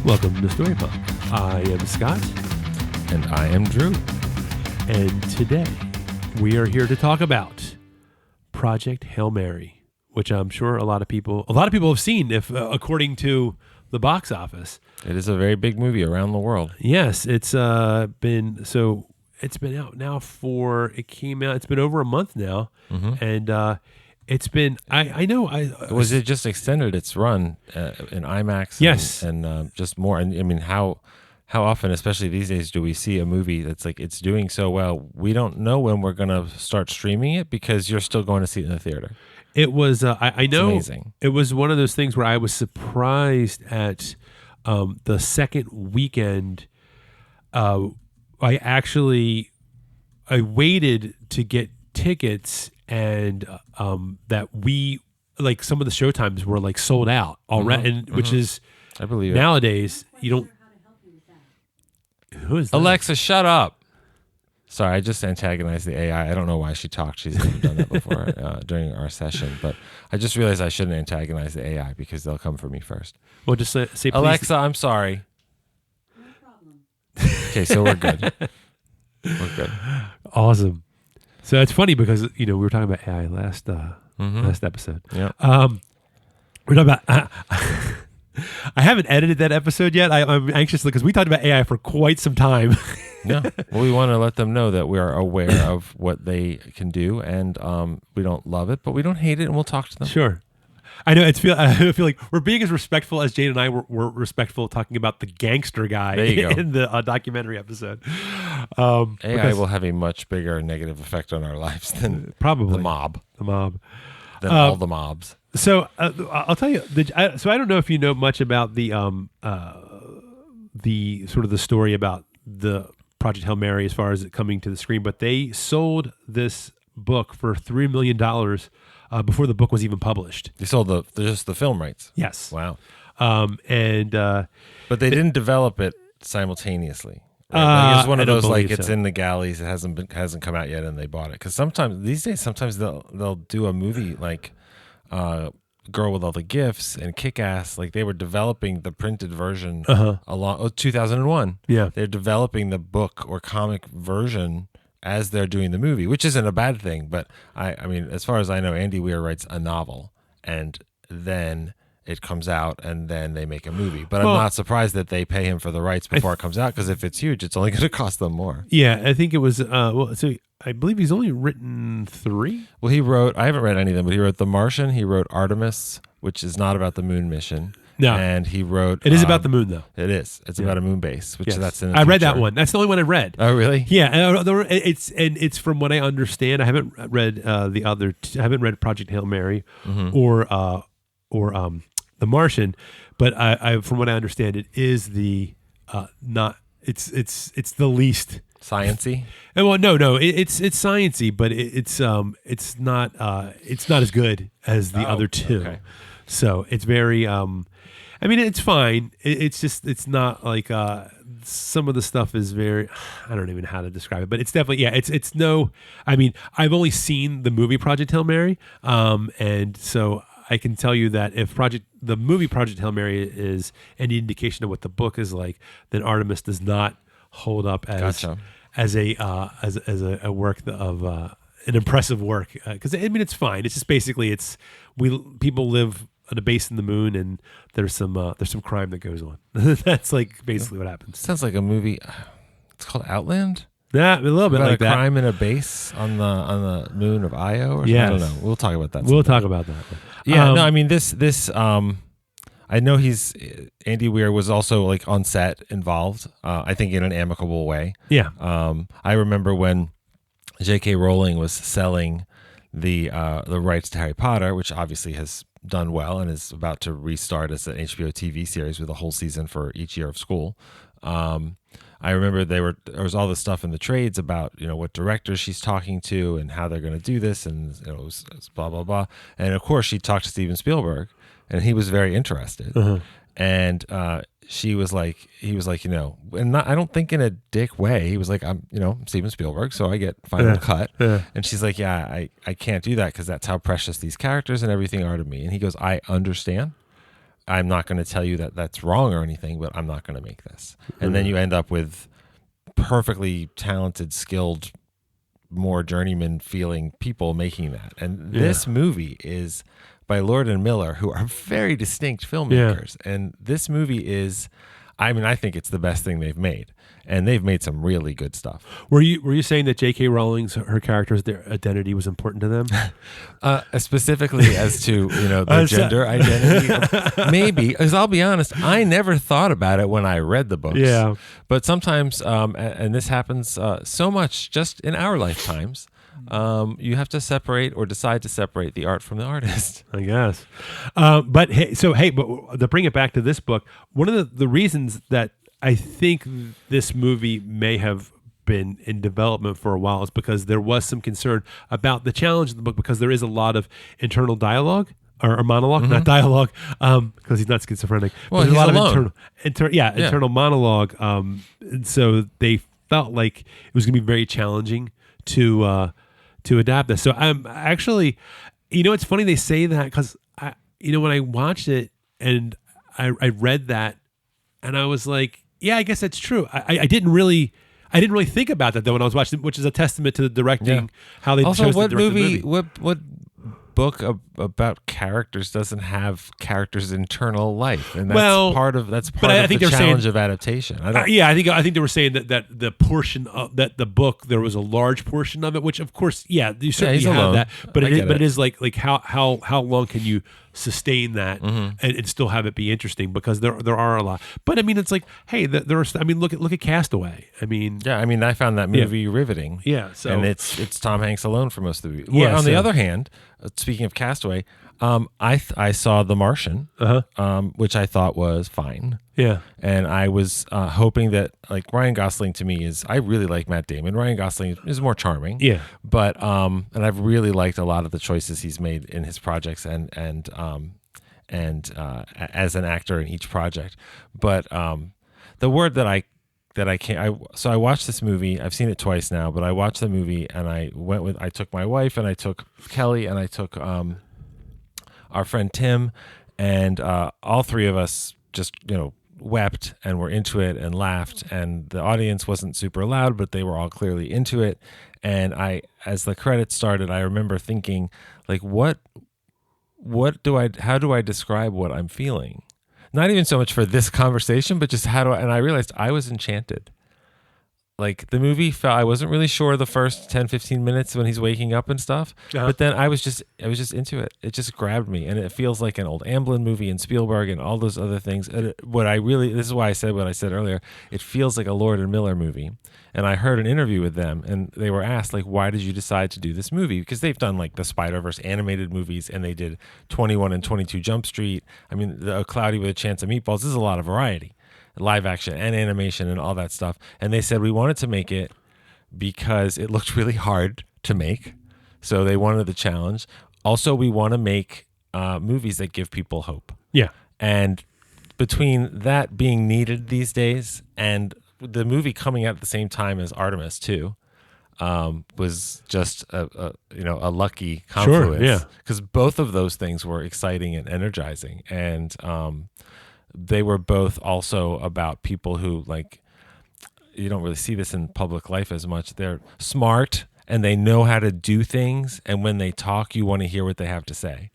Welcome to Story Punk. I am Scott. And I am Drew. And today we are here to talk about Project Hail Mary, which I'm sure a lot of people have seen, if according to the box office. It is a very big movie around the world. Yes, it's been out now it's been over a month now, and it's been Was it just extended its run in IMAX? Yes, and just more. And I mean, how often, especially these days, do we see a movie that's like it's doing so well? We don't know when we're going to start streaming it because you're still going to see it in the theater. It was I know it's amazing. It was one of those things where I was surprised at the second weekend. I waited to get tickets, and that we like some of the showtimes were like sold out already, and which is, I believe nowadays you don't. Who is that? Alexa, shut up. Sorry, I just antagonized the AI. I don't know why she talked. She's never done that before during our session, but I just realized I shouldn't antagonize the AI because they'll come for me first. Well, just say please. Alexa, I'm sorry. No problem. Okay, so we're good. We're good. Awesome. So it's funny because we were talking about AI last episode. Yeah. We're talking about. I haven't edited that episode yet. I'm anxious because we talked about AI for quite some time. Yeah. Well, we want to let them know that we are aware of what they can do, and we don't love it, but we don't hate it, and we'll talk to them. Sure. I know. I feel like we're being as respectful as Jane and I were respectful talking about the gangster guy in the documentary episode. AI will have a much bigger negative effect on our lives than probably the mob. Than all the mobs. So I'll tell you. So I don't know if you know much about the sort of the story about the Project Hail Mary as far as it coming to the screen, but they sold this book for $3 million before the book was even published. They sold just the film rights. Yes. Wow. But they didn't develop it simultaneously. Right? Like it's one of those like it's in the galleys. It hasn't come out yet, and they bought it because these days they'll do a movie like Girl with All the Gifts and Kick-Ass. Like they were developing the printed version 2001. Yeah, they're developing the book or comic version as they're doing the movie, which isn't a bad thing. But I mean, as far as I know, Andy Weir writes a novel, and then it comes out, and then they make a movie. But I'm not surprised that they pay him for the rights before it comes out, because if it's huge, it's only going to cost them more. Yeah, I think it was. So I believe he's only written 3. Well, he wrote. I haven't read any of them, but he wrote The Martian. He wrote Artemis, which is not about the moon mission. No, and he wrote. It is about the moon, though. It is. It's about a moon base, which that's in. I read that one. That's the only one I read. Oh, really? Yeah, it's from what I understand. I haven't read the other. I haven't read Project Hail Mary or The Martian, but I from what I understand, it is the not. It's the least sciencey. Well, no, it's sciencey, but it's not as good as the other two. Okay. So it's very. I mean, it's fine. It's not like some of the stuff is very. I don't even know how to describe it, but it's definitely It's no. I mean, I've only seen the movie Project Hail Mary, and so I can tell you that if the movie Project Hail Mary is any indication of what the book is like, then Artemis does not hold up as a work of an impressive work, because I mean it's fine. It's just basically people live on a base in the moon, and there's some crime that goes on. That's like basically what happens. Sounds like a movie. It's called Outland. Yeah, a little bit about like a that. Crime in a base on the moon of Io, or something. Yes. I don't know. We'll talk about that. We'll talk about that. Yeah, no, I mean this. I know Andy Weir was also like on set involved. I think in an amicable way. Yeah. I remember when J.K. Rowling was selling the rights to Harry Potter, which obviously has done well and is about to restart as an HBO TV series with a whole season for each year of school. I remember there was all this stuff in the trades about what directors she's talking to and how they're going to do this, and it was blah blah blah. And of course, she talked to Steven Spielberg, and he was very interested. And he was like, and I don't think in a dick way. He was like, I'm Steven Spielberg, so I get final cut. And she's like, I can't do that because that's how precious these characters and everything are to me. And he goes, I understand. I'm not going to tell you that that's wrong or anything, but I'm not going to make this. And then you end up with perfectly talented, skilled, more journeyman feeling people making that. And this movie is by Lord and Miller, who are very distinct filmmakers. And this movie is, I mean, I think it's the best thing they've made. And they've made some really good stuff. Were you saying that J.K. Rowling's her characters, their identity was important to them? Specifically as to their gender identity, maybe. Because I'll be honest, I never thought about it when I read the books. Yeah, but sometimes, and this happens so much just in our lifetimes. You have to separate or decide to separate the art from the artist. I guess. But to bring it back to this book, one of the reasons that I think this movie may have been in development for a while is because there was some concern about the challenge of the book, because there is a lot of internal dialogue or monologue, not dialogue, because he's not schizophrenic. Well, there's he's a lot alone. of internal monologue. And so they felt like it was going to be very challenging to adapt this. So I'm actually, it's funny they say that, because when I watched it and I read that, and I was like, yeah, I guess that's true. I didn't really think about that though when I was watching, which is a testament to the directing, how they also chose what to direct movie, the movie. what book about characters doesn't have characters' internal life, and that's part of the challenge of adaptation. I think they were saying that the portion of that the book, there was a large portion of it, which of course, you certainly have alone. that, but it is like how long can you sustain that and still have it be interesting, because there are a lot. But I mean, it's like, hey, there are. I mean, look at Castaway. I mean, I found that movie riveting. Yeah, so and it's Tom Hanks alone for most of the movie. Yeah, Well, on the other hand, speaking of Castaway, I saw The Martian, which I thought was fine. Yeah, and I was hoping that, like, Ryan Gosling to me I really like Matt Damon. Ryan Gosling is more charming. Yeah, but and I've really liked a lot of the choices he's made in his projects and as an actor in each project. But the word that I watched this movie. I've seen it twice now, but I watched the movie and I took my wife and I took Kelly and I took our friend Tim, and all three of us just wept and were into it and laughed, and the audience wasn't super loud, but they were all clearly into it. And as the credits started, I remember thinking, like, how do I describe what I'm feeling? Not even so much for this conversation, but just and I realized I was enchanted. Like, the movie I wasn't really sure the first 10, 15 minutes when he's waking up and stuff, but then I was just into it. It just grabbed me, and it feels like an old Amblin movie and Spielberg and all those other things. And this is why I said what I said earlier. It feels like a Lord and Miller movie. And I heard an interview with them, and they were asked, like, why did you decide to do this movie? Because they've done, like, the Spider-Verse animated movies, and they did 21 and 22 Jump Street. I mean, the Cloudy with a Chance of Meatballs. This is a lot of variety. Live action and animation and all that stuff. And they said, we wanted to make it because it looked really hard to make. So they wanted the challenge. Also, we want to make movies that give people hope. Yeah. And between that being needed these days and the movie coming out at the same time as Artemis 2, was just a lucky confluence. Sure, yeah. Because both of those things were exciting and energizing. And they were both also about people who, like, you don't really see this in public life as much. They're smart and they know how to do things, and when they talk, you want to hear what they have to say.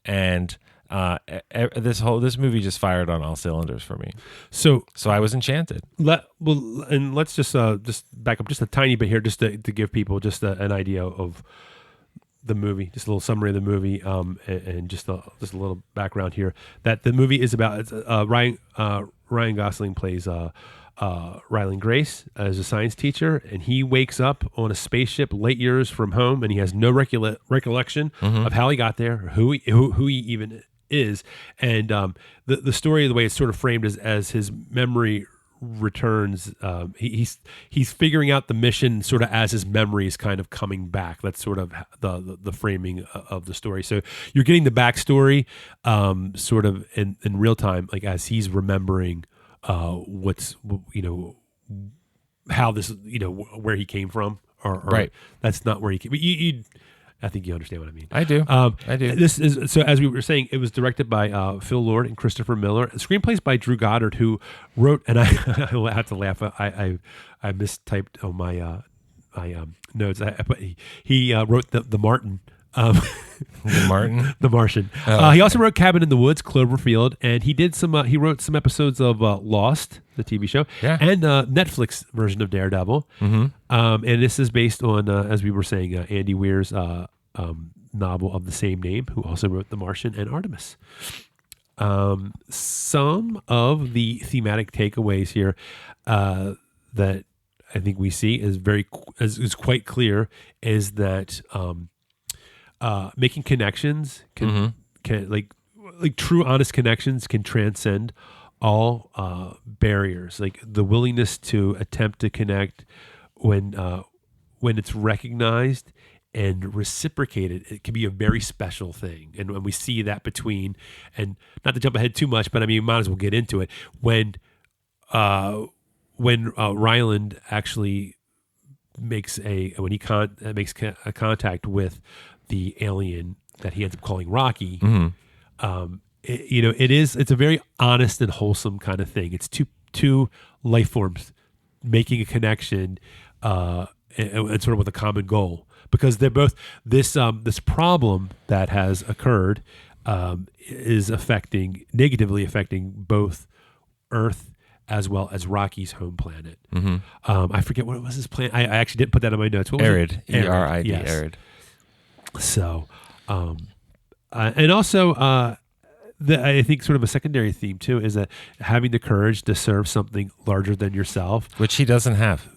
And this movie just fired on all cylinders for me. So I was enchanted. Let's just back up just a tiny bit here, just to give people just an idea of the movie, just a little summary of the movie, and just a little background here. That the movie is about Ryan Gosling plays Ryland Grace as a science teacher, and he wakes up on a spaceship light years from home, and he has no recollection of how he got there, who he even is, and the story, the way it's sort of framed, is as his memory returns, he's figuring out the mission sort of as his memory is kind of coming back. That's sort of the framing of the story. So you're getting the backstory sort of in real time, like as he's remembering what's how this where he came from, or right. That's not where he came. But you I think you understand what I mean. I do. I do. This is so. As we were saying, it was directed by Phil Lord and Christopher Miller. The screenplays by Drew Goddard, who wrote. And I have to laugh. I mistyped on my notes. I put, he wrote the Martin. The Martin, The Martian. Oh. He also wrote Cabin in the Woods, Cloverfield, and he did some. He wrote some episodes of Lost, the TV show, and Netflix version of Daredevil. Mm-hmm. And this is based on, as we were saying, Andy Weir's novel of the same name, who also wrote The Martian and Artemis. Some of the thematic takeaways here that I think we see is quite clear is that making connections can like true honest connections can transcend all barriers. Like the willingness to attempt to connect when it's recognized and reciprocated, it can be a very special thing. And when we see that between, and not to jump ahead too much, but I mean, might as well get into it. When Ryland actually makes a contact with the alien that he ends up calling Rocky, it's a very honest and wholesome kind of thing. It's two life forms making a connection, and sort of with a common goal, because they're both this problem that has occurred is negatively affecting both Earth as well as Rocky's home planet. I forget what was his planet. I actually didn't put that in my notes. What was Arid. it? ERID. Yes. Arid. So, and also, I think sort of a secondary theme too is that having the courage to serve something larger than yourself, Which he doesn't have.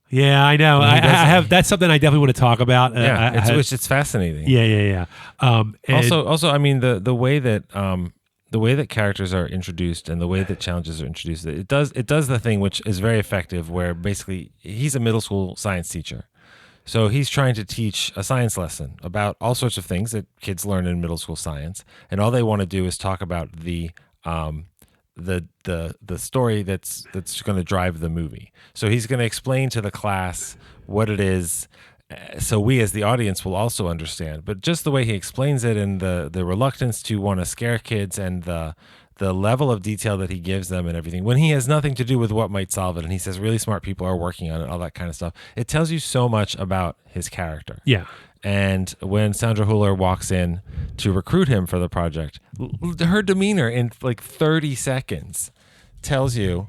Yeah, I know. I have. That's something I definitely want to talk about. It's fascinating. Yeah. Also, I mean the way that characters are introduced and the way that challenges are introduced, it does the thing which is very effective, where basically he's a middle school science teacher. So he's trying to teach a science lesson about all sorts of things that kids learn in middle school science, and all they want to do is talk about the story that's going to drive the movie. So he's going to explain to the class what it is, so we as the audience will also understand. But just the way he explains it, and the reluctance to want to scare kids, and the level of detail that he gives them and everything, when he has nothing to do with what might solve it, and he says really smart people are working on it, all that kind of stuff, it tells you so much about his character. Yeah. And when Sandra Hüller walks in to recruit him for the project, her demeanor in like 30 seconds tells you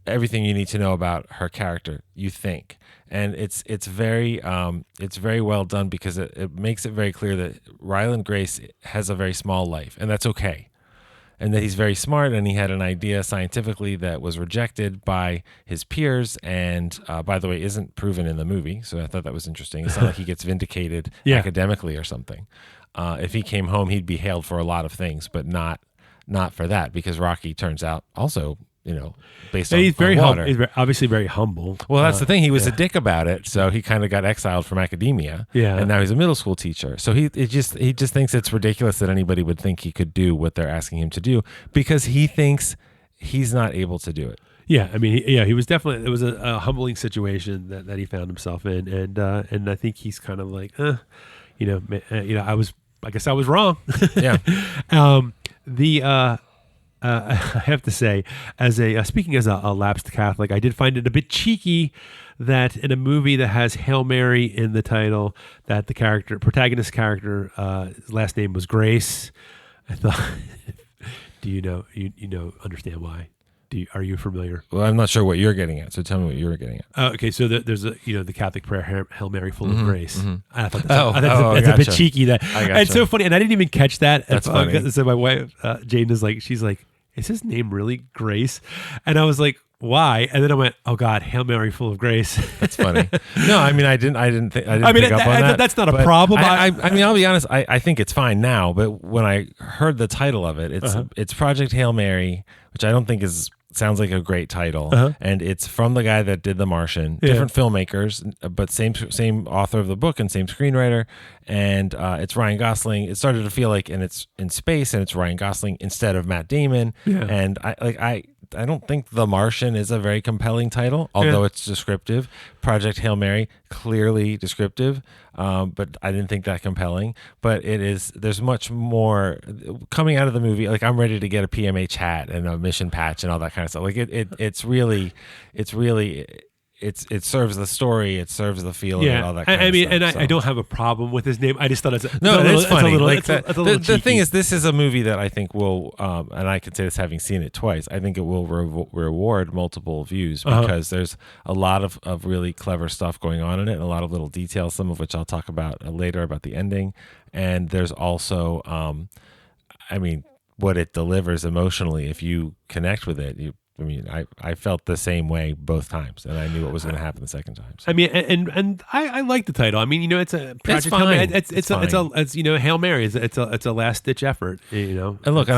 everything you need to know about her character, you think. And it's very well done, because it makes it very clear that Ryland Grace has a very small life, and that's okay. And that he's very smart, and he had an idea scientifically that was rejected by his peers, and by the way, isn't proven in the movie. So I thought that was interesting. It's not like he gets vindicated academically or something. If he came home, he'd be hailed for a lot of things, but not for that, because Rocky turns out also, based on he's very water. He's obviously very humble. Well, that's the thing. He was a dick about it, so he kind of got exiled from academia. Yeah, and now he's a middle school teacher. So he just thinks it's ridiculous that anybody would think he could do what they're asking him to do, because he thinks he's not able to do it. Yeah, I mean, he was definitely. It was a humbling situation that he found himself in, and I think he's kind of like, I guess I was wrong. Yeah. I have to say, as speaking as a lapsed Catholic, I did find it a bit cheeky that in a movie that has Hail Mary in the title, that the protagonist character, his last name was Grace. I thought, do you understand why? Are you familiar? Well, I'm not sure what you're getting at, so tell me what you were getting at. Okay, so there's the Catholic prayer, Hail Mary, full of grace. I thought that's a bit cheeky. It's so funny, and I didn't even catch that. That's funny. So my wife, Jane, she's like, is his name really Grace? And I was like, why? And then I went, oh God, Hail Mary, full of grace. That's funny. No, I mean, I didn't pick up on that. That's not a problem. I mean, I'll be honest. I think it's fine now, but when I heard the title of it, it's Project Hail Mary, which I don't think sounds like a great title, and it's from the guy that did The Martian. Different filmmakers, but same author of the book and same screenwriter. And it's Ryan Gosling. It started to feel like, and it's in space, and it's Ryan Gosling instead of Matt Damon. Yeah. And I don't think The Martian is a very compelling title, although it's descriptive. Project Hail Mary, clearly descriptive, but I didn't think that compelling. But it is. There's much more coming out of the movie. Like, I'm ready to get a PMH hat and a mission patch and all that kind of stuff. Like it serves the story, it serves the feel of it, all that kind of stuff. And I don't have a problem with his name. I just thought it's funny. It's a little The thing is, this is a movie that I think will, and I can say this having seen it twice, I think it will reward multiple views because there's a lot of really clever stuff going on in it, and a lot of little details, some of which I'll talk about later about the ending. And there's also, what it delivers emotionally. If you connect with it, I felt the same way both times, and I knew what was going to happen the second time. So. And I like the title. It's a project. It's fine. Hail Mary. It's a last ditch effort. And look,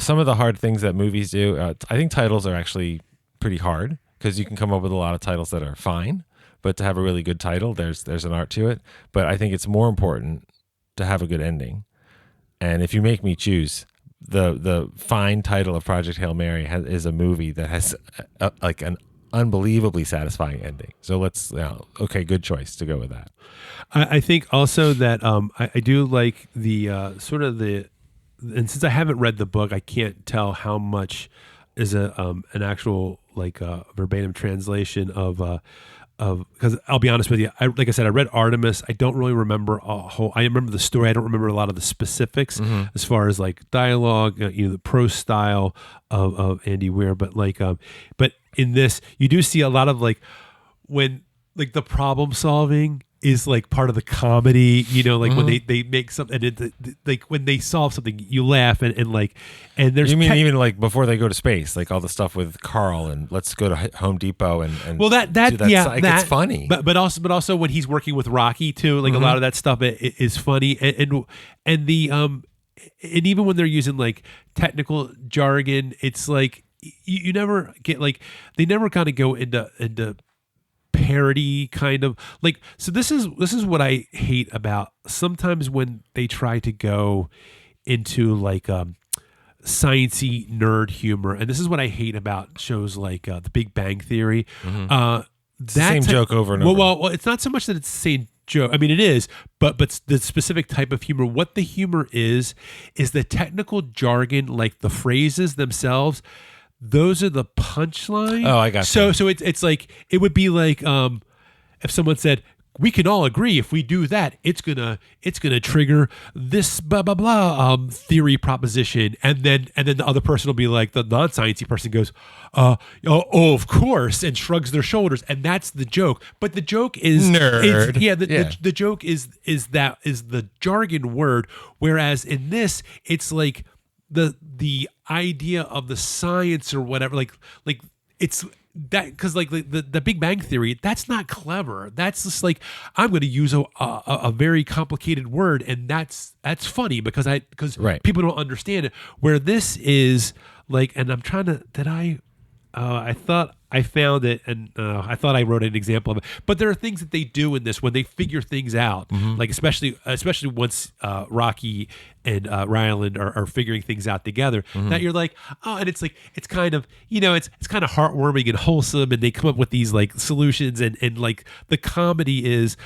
some of the hard things that movies do. I think titles are actually pretty hard because you can come up with a lot of titles that are fine, but to have a really good title, there's an art to it. But I think it's more important to have a good ending. And if you make me choose, the fine title of Project Hail Mary is a movie that has like an unbelievably satisfying ending. So let's, good choice to go with that. I think also that I do like the and since I haven't read the book, I can't tell how much is an actual verbatim translation of because I'll be honest with you, like I said, I read Artemis. I don't really remember I remember the story. I don't remember a lot of the specifics as far as like dialogue, the prose style of Andy Weir. But but in this, you do see a lot of when the problem solving is part of the comedy, when they make something, and when they solve something, you laugh and there's. You mean even before they go to space, all the stuff with Carl and let's go to Home Depot and well it's funny, but also when he's working with Rocky too, a lot of that stuff is funny and even when they're using technical jargon, it's you never get they never kind of go into parody kind of so this is what I hate about sometimes when they try to go into sciencey nerd humor, and this is what I hate about shows like The Big Bang Theory. Same joke over and over. Well, it's not so much that it's the same joke. It is, but the specific type of humor. What the humor is the technical jargon, the phrases themselves. Those are the punchline. Oh, I got so. So it's it would be if someone said, "We can all agree if we do that, it's gonna trigger this blah blah blah theory proposition," and then the other person will be the non-sciencey person goes, "Oh, of course," and shrugs their shoulders, and that's the joke. But the joke is nerd. The joke is the jargon word, whereas in this it's the idea of the science or whatever, it's that because the Big Bang Theory, that's not clever. That's just I'm going to use a very complicated word, and that's funny because people don't understand it. Where this is and I'm trying to I thought I found it, and I thought I wrote an example of it. But there are things that they do in this when they figure things out, especially once Rocky and Ryland are figuring things out together. That you're and it's it's kind of it's kind of heartwarming and wholesome, and they come up with these solutions, and the comedy is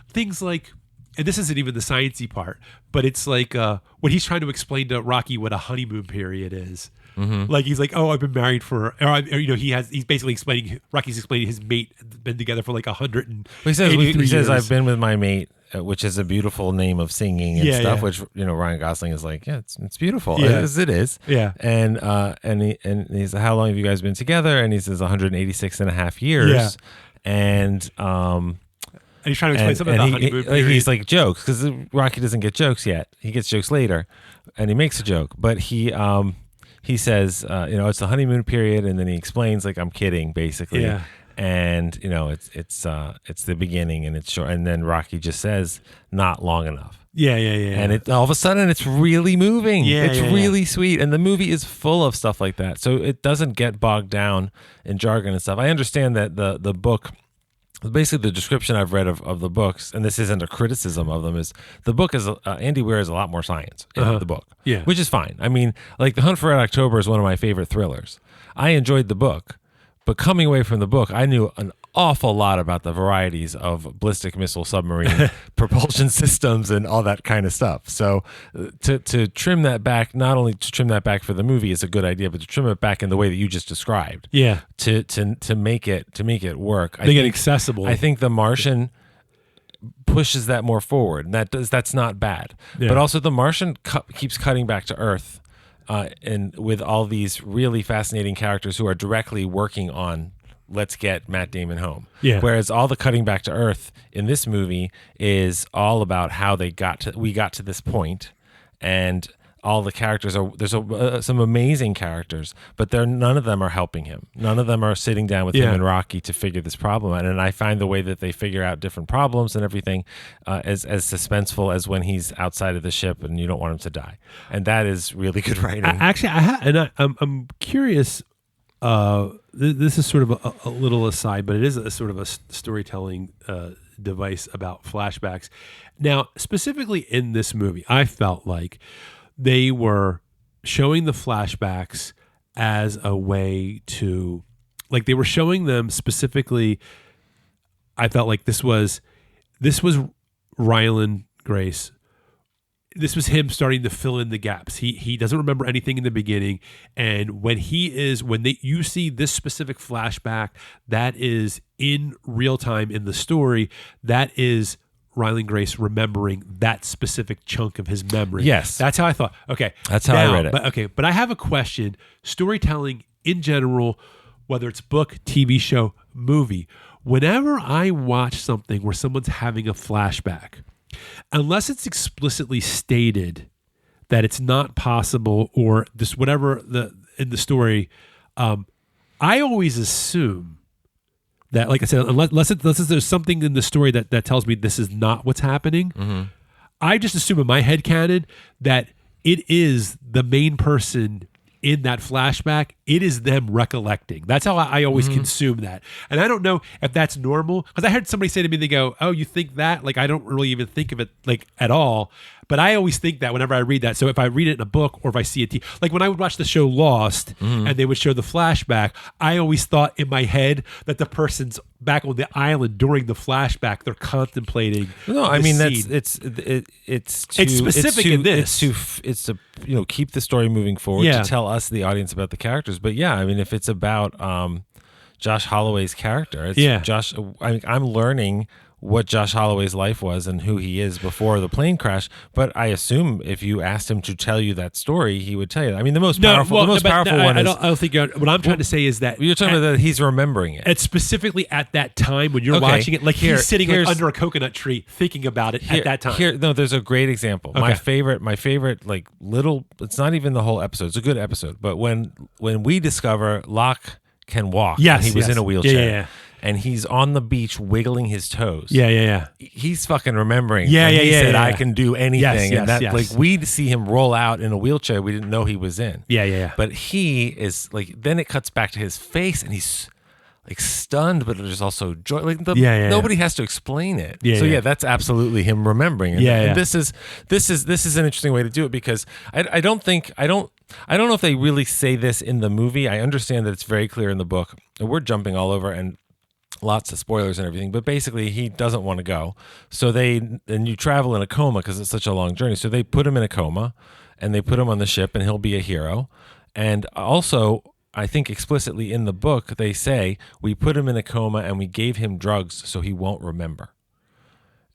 things and this isn't even the sciencey part, but it's when he's trying to explain to Rocky what a honeymoon period is. He's oh, I've been married for, he's basically Rocky's explaining his mate been together for 100 he says I've been with my mate, which is a beautiful name of singing and stuff, which Ryan Gosling is it's beautiful, as it is, and he said, how long have you guys been together? And he says 186 and a half years, and he's trying to explain something about honeymoon period. He's jokes, because Rocky doesn't get jokes yet. He gets jokes later, and he makes a joke, but he says, it's the honeymoon period, and then he explains I'm kidding, basically. Yeah. And it's the beginning, and it's short, and then Rocky just says, not long enough. Yeah. And all of a sudden it's really moving. It's really sweet, and the movie is full of stuff like that. So it doesn't get bogged down in jargon and stuff. I understand that the book basically the description I've read of the books, and this isn't a criticism of them, is the book is Andy Weir is a lot more science in the book, Yeah. which is fine. I mean, like The Hunt for Red October is one of my favorite thrillers. I enjoyed the book, but coming away from the book, I knew an awful lot about the varieties of ballistic missile submarine propulsion systems and all that kind of stuff. So to trim that back, not only to trim that back for the movie is a good idea, but to trim it back in the way that you just described. Yeah. To make it work. Make it accessible. I think The Martian pushes that more forward, and that's not bad. Yeah. But also The Martian keeps cutting back to Earth. And with all these really fascinating characters who are directly working on let's get Matt Damon home. Yeah. Whereas all the cutting back to Earth in this movie is all about how we got to this point, and all the characters there's some amazing characters, but none of them are helping him. None of them are sitting down with him and Rocky to figure this problem out. And I find the way that they figure out different problems and everything as suspenseful as when he's outside of the ship and you don't want him to die. And that is really good writing. I'm curious. This is sort of a little aside, but it is a sort of a storytelling device about flashbacks. Now, specifically in this movie, I felt like they were showing the flashbacks as a way to, like, they were showing them specifically. I felt like this was Ryland Grace. This was him starting to fill in the gaps. He doesn't remember anything in the beginning, and when you see this specific flashback that is in real time in the story, that is Ryland Grace remembering that specific chunk of his memory. Yes, that's how I thought. Okay, that's how I read it. But I have a question. Storytelling in general, whether it's book, TV show, movie, whenever I watch something where someone's having a flashback, unless it's explicitly stated that it's not possible or this whatever in the story, I always assume that, like I said, unless there's something in the story that tells me this is not what's happening, I just assume in my headcanon that it is the main person in that flashback. It is them recollecting. That's how I always consume that. And I don't know if that's normal, because I heard somebody say to me, they go, "Oh, you think that?" Like, I don't really even think of it like at all. But I always think that whenever I read that. So if I read it in a book or if I see it, like when I would watch the show Lost and they would show the flashback, I always thought in my head that the person's back on the island during the flashback, they're contemplating. No, I mean scene. it's specific in this. It's to keep the story moving forward, to tell us the audience about the characters. But yeah, I mean, if it's about Josh Holloway's character, Josh. I'm learning what Josh Holloway's life was and who he is before the plane crash. But I assume if you asked him to tell you that story, he would tell you that. I mean, the most powerful one I don't think what I'm trying to say is that you're talking about that he's remembering it. It's specifically at that time when you're watching it, like he's sitting under a coconut tree thinking about it at that time. There's a great example. Okay. My favorite, like little, it's not even the whole episode. It's a good episode. But when we discover Locke can walk, he was in a wheelchair. And he's on the beach wiggling his toes. Yeah. He's fucking remembering. He said, I can do anything. Yes. Like, we'd see him roll out in a wheelchair we didn't know he was in. Yeah. But he is like, then it cuts back to his face and he's like stunned, but there's also joy. Like nobody has to explain it. That's absolutely him remembering. And this is an interesting way to do it, because I don't know if they really say this in the movie. I understand that it's very clear in the book. We're jumping all over and lots of spoilers and everything, but basically he doesn't want to go. So you travel in a coma because it's such a long journey. So they put him in a coma and they put him on the ship and he'll be a hero. And also, I think explicitly in the book, they say we put him in a coma and we gave him drugs so he won't remember.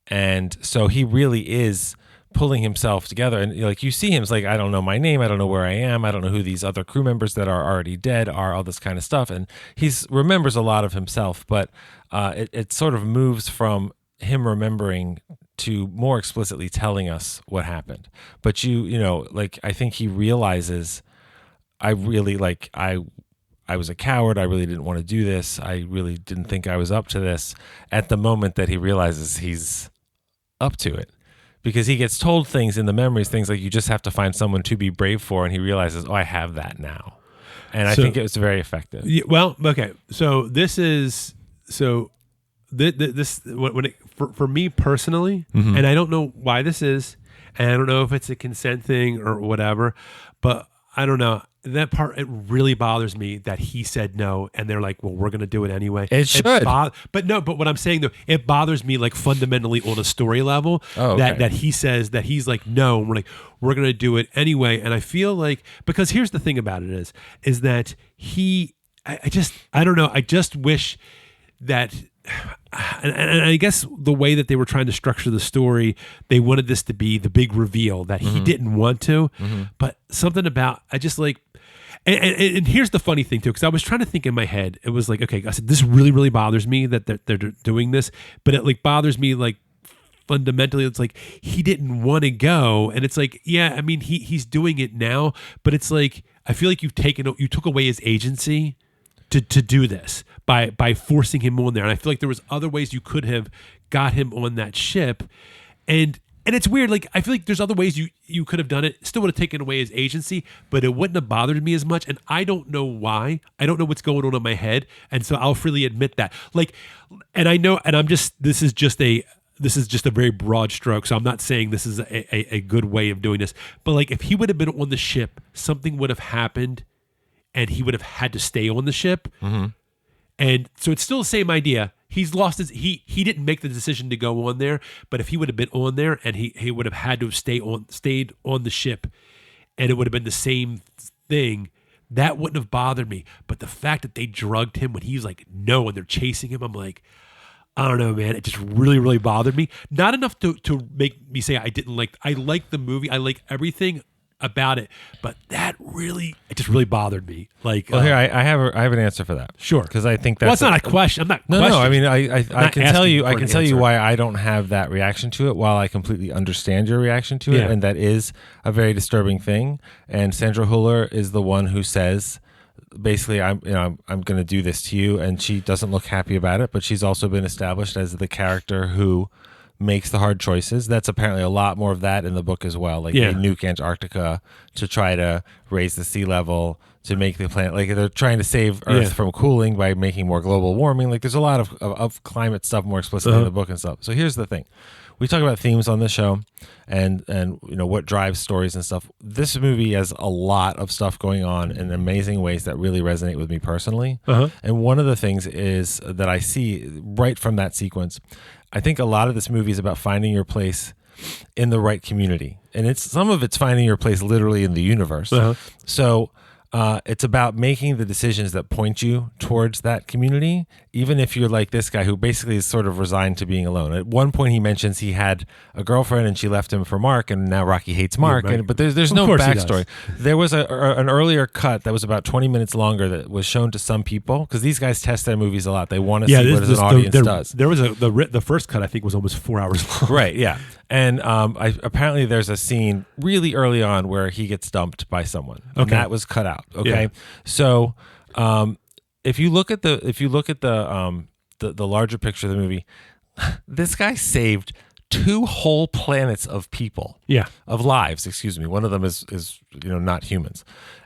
And so he really is pulling himself together, and like you see him, it's like, I don't know my name, I don't know where I am, I don't know who these other crew members that are already dead are, all this kind of stuff, and he remembers a lot of himself, but it sort of moves from him remembering to more explicitly telling us what happened. But I think he realizes, I was a coward, I really didn't want to do this, I really didn't think I was up to this, at the moment that he realizes he's up to it. Because he gets told things in the memories, things like you just have to find someone to be brave for, and he realizes, I have that now. And I think it was very effective. Well, okay. So this is this when it, for me personally, and I don't know why this is, and I don't know if it's a consent thing or whatever, but I don't know. That part, it really bothers me that he said no, and they're like, "Well, we're going to do it anyway." It should. But what I'm saying though, it bothers me like fundamentally on a story level that he says that he's like, "No," and we're going to do it anyway. And I feel like, because here's the thing about it is that I don't know. I just wish that. And I guess the way that they were trying to structure the story, they wanted this to be the big reveal that he didn't want to, but something about, I just like, and here's the funny thing too, because I was trying to think in my head, it was like, okay, I said, this really, really bothers me that they're doing this, but it like bothers me like fundamentally, it's like he didn't want to go, and it's like, yeah, I mean, he's doing it now, but it's like, I feel like you took away his agency to do this by forcing him on there. And I feel like there was other ways you could have got him on that ship. And it's weird. Like, I feel like there's other ways you could have done it. Still would have taken away his agency, but it wouldn't have bothered me as much. And I don't know why. I don't know what's going on in my head. And so I'll freely admit that. Like, and I know, and this is just a very broad stroke. So I'm not saying this is a good way of doing this, but like, if he would have been on the ship, something would have happened and he would have had to stay on the ship. And so it's still the same idea. He's lost his, he didn't make the decision to go on there, but if he would have been on there and he would have had to have stayed on the ship, and it would have been the same thing, that wouldn't have bothered me. But the fact that they drugged him when he's like, no, and they're chasing him, I'm like, I don't know, man. It just really, really bothered me. Not enough to make me say I like the movie. I like everything about it, but it just really bothered me. Like, well, here I have an answer for that. Sure, because I think that's it's not a question. I'm not. No. I mean, I can tell you. answer. Why I don't have that reaction to it. While I completely understand your reaction to it, and that is a very disturbing thing. And Sandra Hüller is the one who says, basically, I'm going to do this to you, and she doesn't look happy about it. But she's also been established as the character who makes the hard choices. That's apparently a lot more of that in the book as well. Like, they nuke Antarctica to try to raise the sea level to make the planet, like, they're trying to save Earth from cooling by making more global warming. Like, there's a lot of climate stuff more explicitly in the book and stuff. So here's the thing. We talk about themes on the show and what drives stories and stuff. This movie has a lot of stuff going on in amazing ways that really resonate with me personally. And one of the things is that I see right from that sequence, I think a lot of this movie is about finding your place in the right community. And some of it's finding your place literally in the universe. So it's about making the decisions that point you towards that community, even if you're like this guy who basically is sort of resigned to being alone. At one point, he mentions he had a girlfriend and she left him for Mark, and now Rocky hates Mark. Yeah, right. But there's no backstory. There was an earlier cut that was about 20 minutes longer that was shown to some people, because these guys test their movies a lot. They want to see what an audience does. There was the first cut, I think, was almost 4 hours long. Right, yeah. And apparently there's a scene really early on where he gets dumped by someone, and that was cut out. Okay, so if you look at the larger picture of the movie, this guy saved 2 whole planets of people, of lives. Excuse me. One of them is not humans,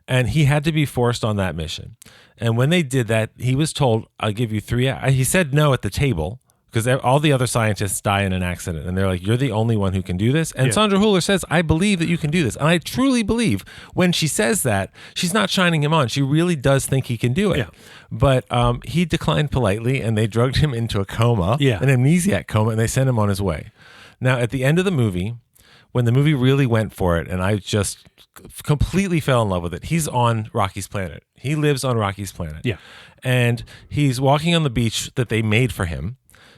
and he had to be forced on that mission. And when they did that, he was told, "I'll give you 3." He said no at the table, because all the other scientists die in an accident, and they're like, "You're the only one who can do this." And Sandra Hüller says, "I believe that you can do this." And I truly believe when she says that, she's not shining him on. She really does think he can do it. But he declined politely, and they drugged him into a coma, an amnesiac coma, and they sent him on his way. Now, at the end of the movie, when the movie really went for it, and I just completely fell in love with it, he's on Rocky's planet. He lives on Rocky's planet. And he's walking on the beach that they made for him,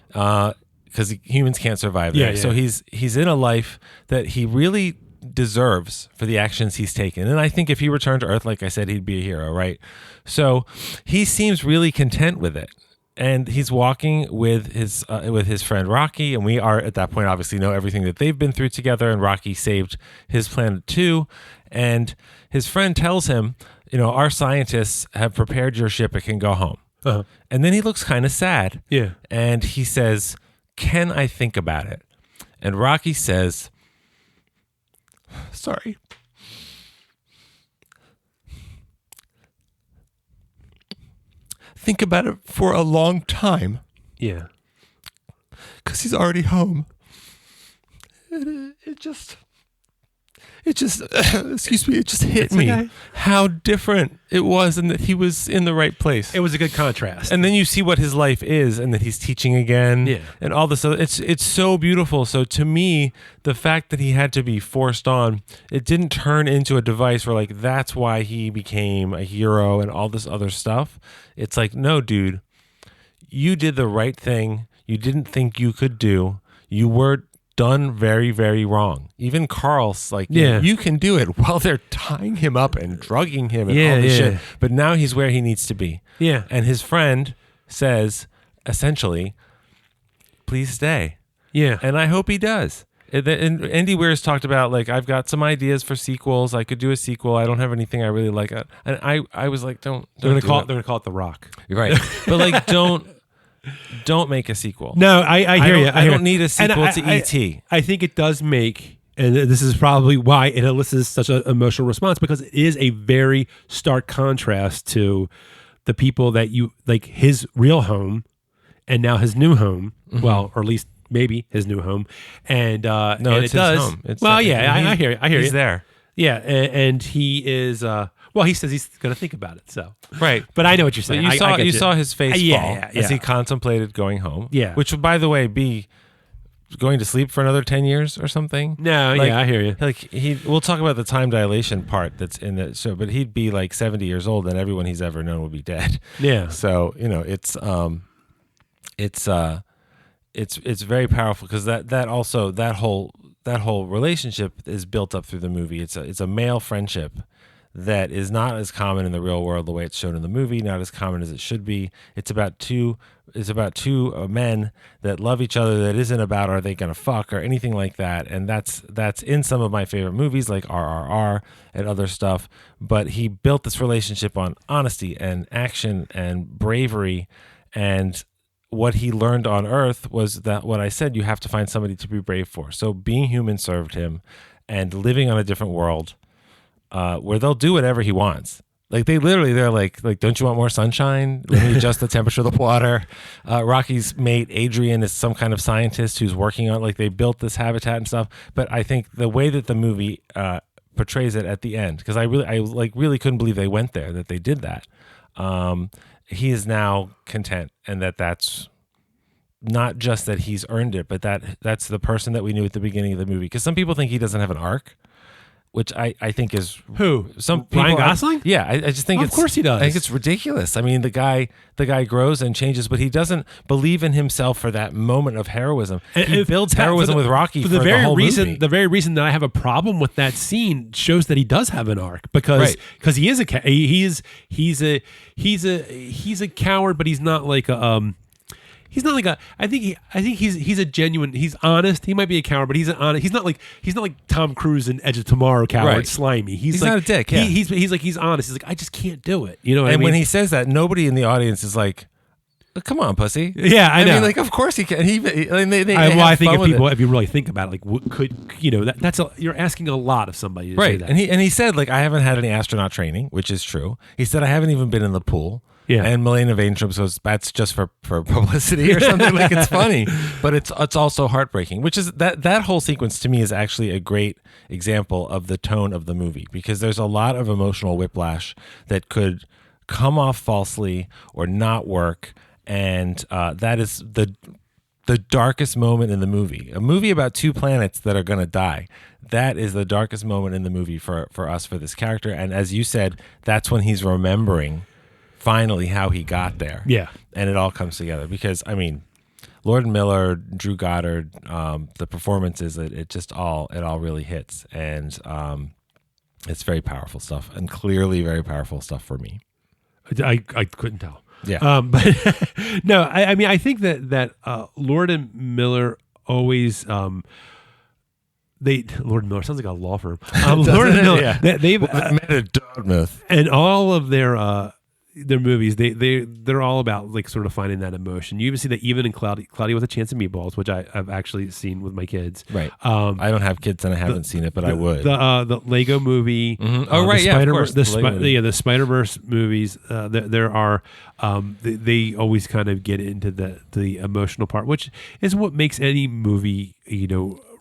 because humans can't survive there. So he's in a life that he really deserves for the actions he's taken. And I think if he returned to Earth, like I said, he'd be a hero, right? So he seems really content with it. And he's walking with his friend Rocky, and we are at that point obviously know everything that they've been through together. And Rocky saved his planet too, and his friend tells him, "Our scientists have prepared your ship; it can go home." And then he looks kind of sad. And he says, "Can I think about it?" And Rocky says, "Sorry. Think about it for a long time." because he's already home. It just excuse me, it just hit me okay. how different it was, and that he was in the right place. It was a good contrast. And then you see what his life is, and that he's teaching again, Yeah. and all this other. It's so beautiful. So to me, the fact that he had to be forced on, it didn't turn into a device where like that's why he became a hero and all this other stuff. It's like, no, dude, you did the right thing. You didn't think you could do. You were done very, very wrong. Even Carl's like, Yeah. you can do it, while they're tying him up and drugging him and Yeah, all this yeah. shit. But now he's where he needs to be. yeah. And his friend says, essentially, please stay. Yeah. And I hope he does. And Andy Weir has talked about, like, I've got some ideas for sequels. I could do a sequel. I don't have anything I really like. And I was like, don't They're gonna do call it. it. They're gonna call it The Rock. You're right. But like, don't make a sequel. No, I hear you. I don't need a sequel to E.T. I think it does make, and this is probably why it elicits such an emotional response, because it is a very stark contrast to the people that you like, his real home and now his new home. Well, or at least maybe his new home. And No, and it's it his does. home. Well, yeah, I hear you. I hear he's you. there. Yeah, and he is. Well, he says he's going to think about it. So, Right. but I know what you're But saying. you I saw get you saw his face Yeah, fall yeah, as he yeah. contemplated going home. Yeah. Which would, by the way, be going to sleep for another 10 years or something. No, Like- yeah, I hear you. Like we'll talk about the time dilation part that's in the show, but he'd be like 70 years old and everyone he's ever known would be dead. Yeah. So, it's very powerful, because that whole relationship is built up through the movie. It's a male friendship that is not as common in the real world the way it's shown in the movie, not as common as it should be. It's about two men that love each other, that isn't about are they gonna fuck or anything like that. And that's in some of my favorite movies like RRR and other stuff. But he built this relationship on honesty and action and bravery, and what he learned on Earth was that what I said, you have to find somebody to be brave for. So being human served him, and living on a different world where they'll do whatever he wants. Like they're like, don't you want more sunshine? Let me adjust the temperature of the water. Rocky's mate Adrian is some kind of scientist who's working on, like, they built this habitat and stuff. But I think the way that the movie portrays it at the end, because I really couldn't believe they went there, that they did that. He is now content, and that's not just that he's earned it, but that's the person that we knew at the beginning of the movie. Because some people think he doesn't have an arc, which I think is Who? some people Ryan Gosling? Yeah, I just think Of course he does. I think it's ridiculous. I mean, the guy grows and changes, but he doesn't believe in himself for that moment of heroism. He builds heroism with Rocky for the very whole reason. movie. The very reason that I have a problem with that scene shows that he does have an arc, because Right. he is he's a coward, but he's not like a He's not like a. I think he's a genuine. He's honest. He might be a coward, but he's an honest. He's not like Tom Cruise in Edge of Tomorrow coward, Right. slimy. He's not like, a dick, yeah. He's honest. He's like, I just can't do it. You know what I And mean? when he says that, nobody in the audience is like, "Come on, pussy." Yeah, I know. mean, like, of course he can. I think if you really think about it, like, what could you're asking a lot of somebody to say Right. that. And he said, like, I haven't had any astronaut training, which is true. He said, I haven't even been in the pool. Yeah. And Milena Vaintrub says that's just for publicity or something. Like, it's funny, but it's also heartbreaking, which is that whole sequence to me is actually a great example of the tone of the movie, because there's a lot of emotional whiplash that could come off falsely or not work. And that is the darkest moment in the movie. A movie about two planets that are going to die. That is the darkest moment in the movie for us, for this character. And as you said, that's when he's remembering finally how he got there. Yeah. And it all comes together, because, I mean, Lord Miller, Drew Goddard, the performances, it all really hits. And it's very powerful stuff, and clearly very powerful stuff for me. I couldn't tell. Yeah. But no, I mean, I think that Lord and Miller always Lord and Miller sounds like a law firm. Lord and Miller, Yeah. they've Met at Dartmouth. and all of their their movies, they're all about like sort of finding that emotion. You even see that even in Cloudy with a Chance of Meatballs, which I've actually seen with my kids. Right. I don't have kids and I haven't seen it, but I would. The Lego movie. Oh right, yeah, of course. The Spider-Verse movies. There are. They always kind of get into the emotional part, which is what makes any movie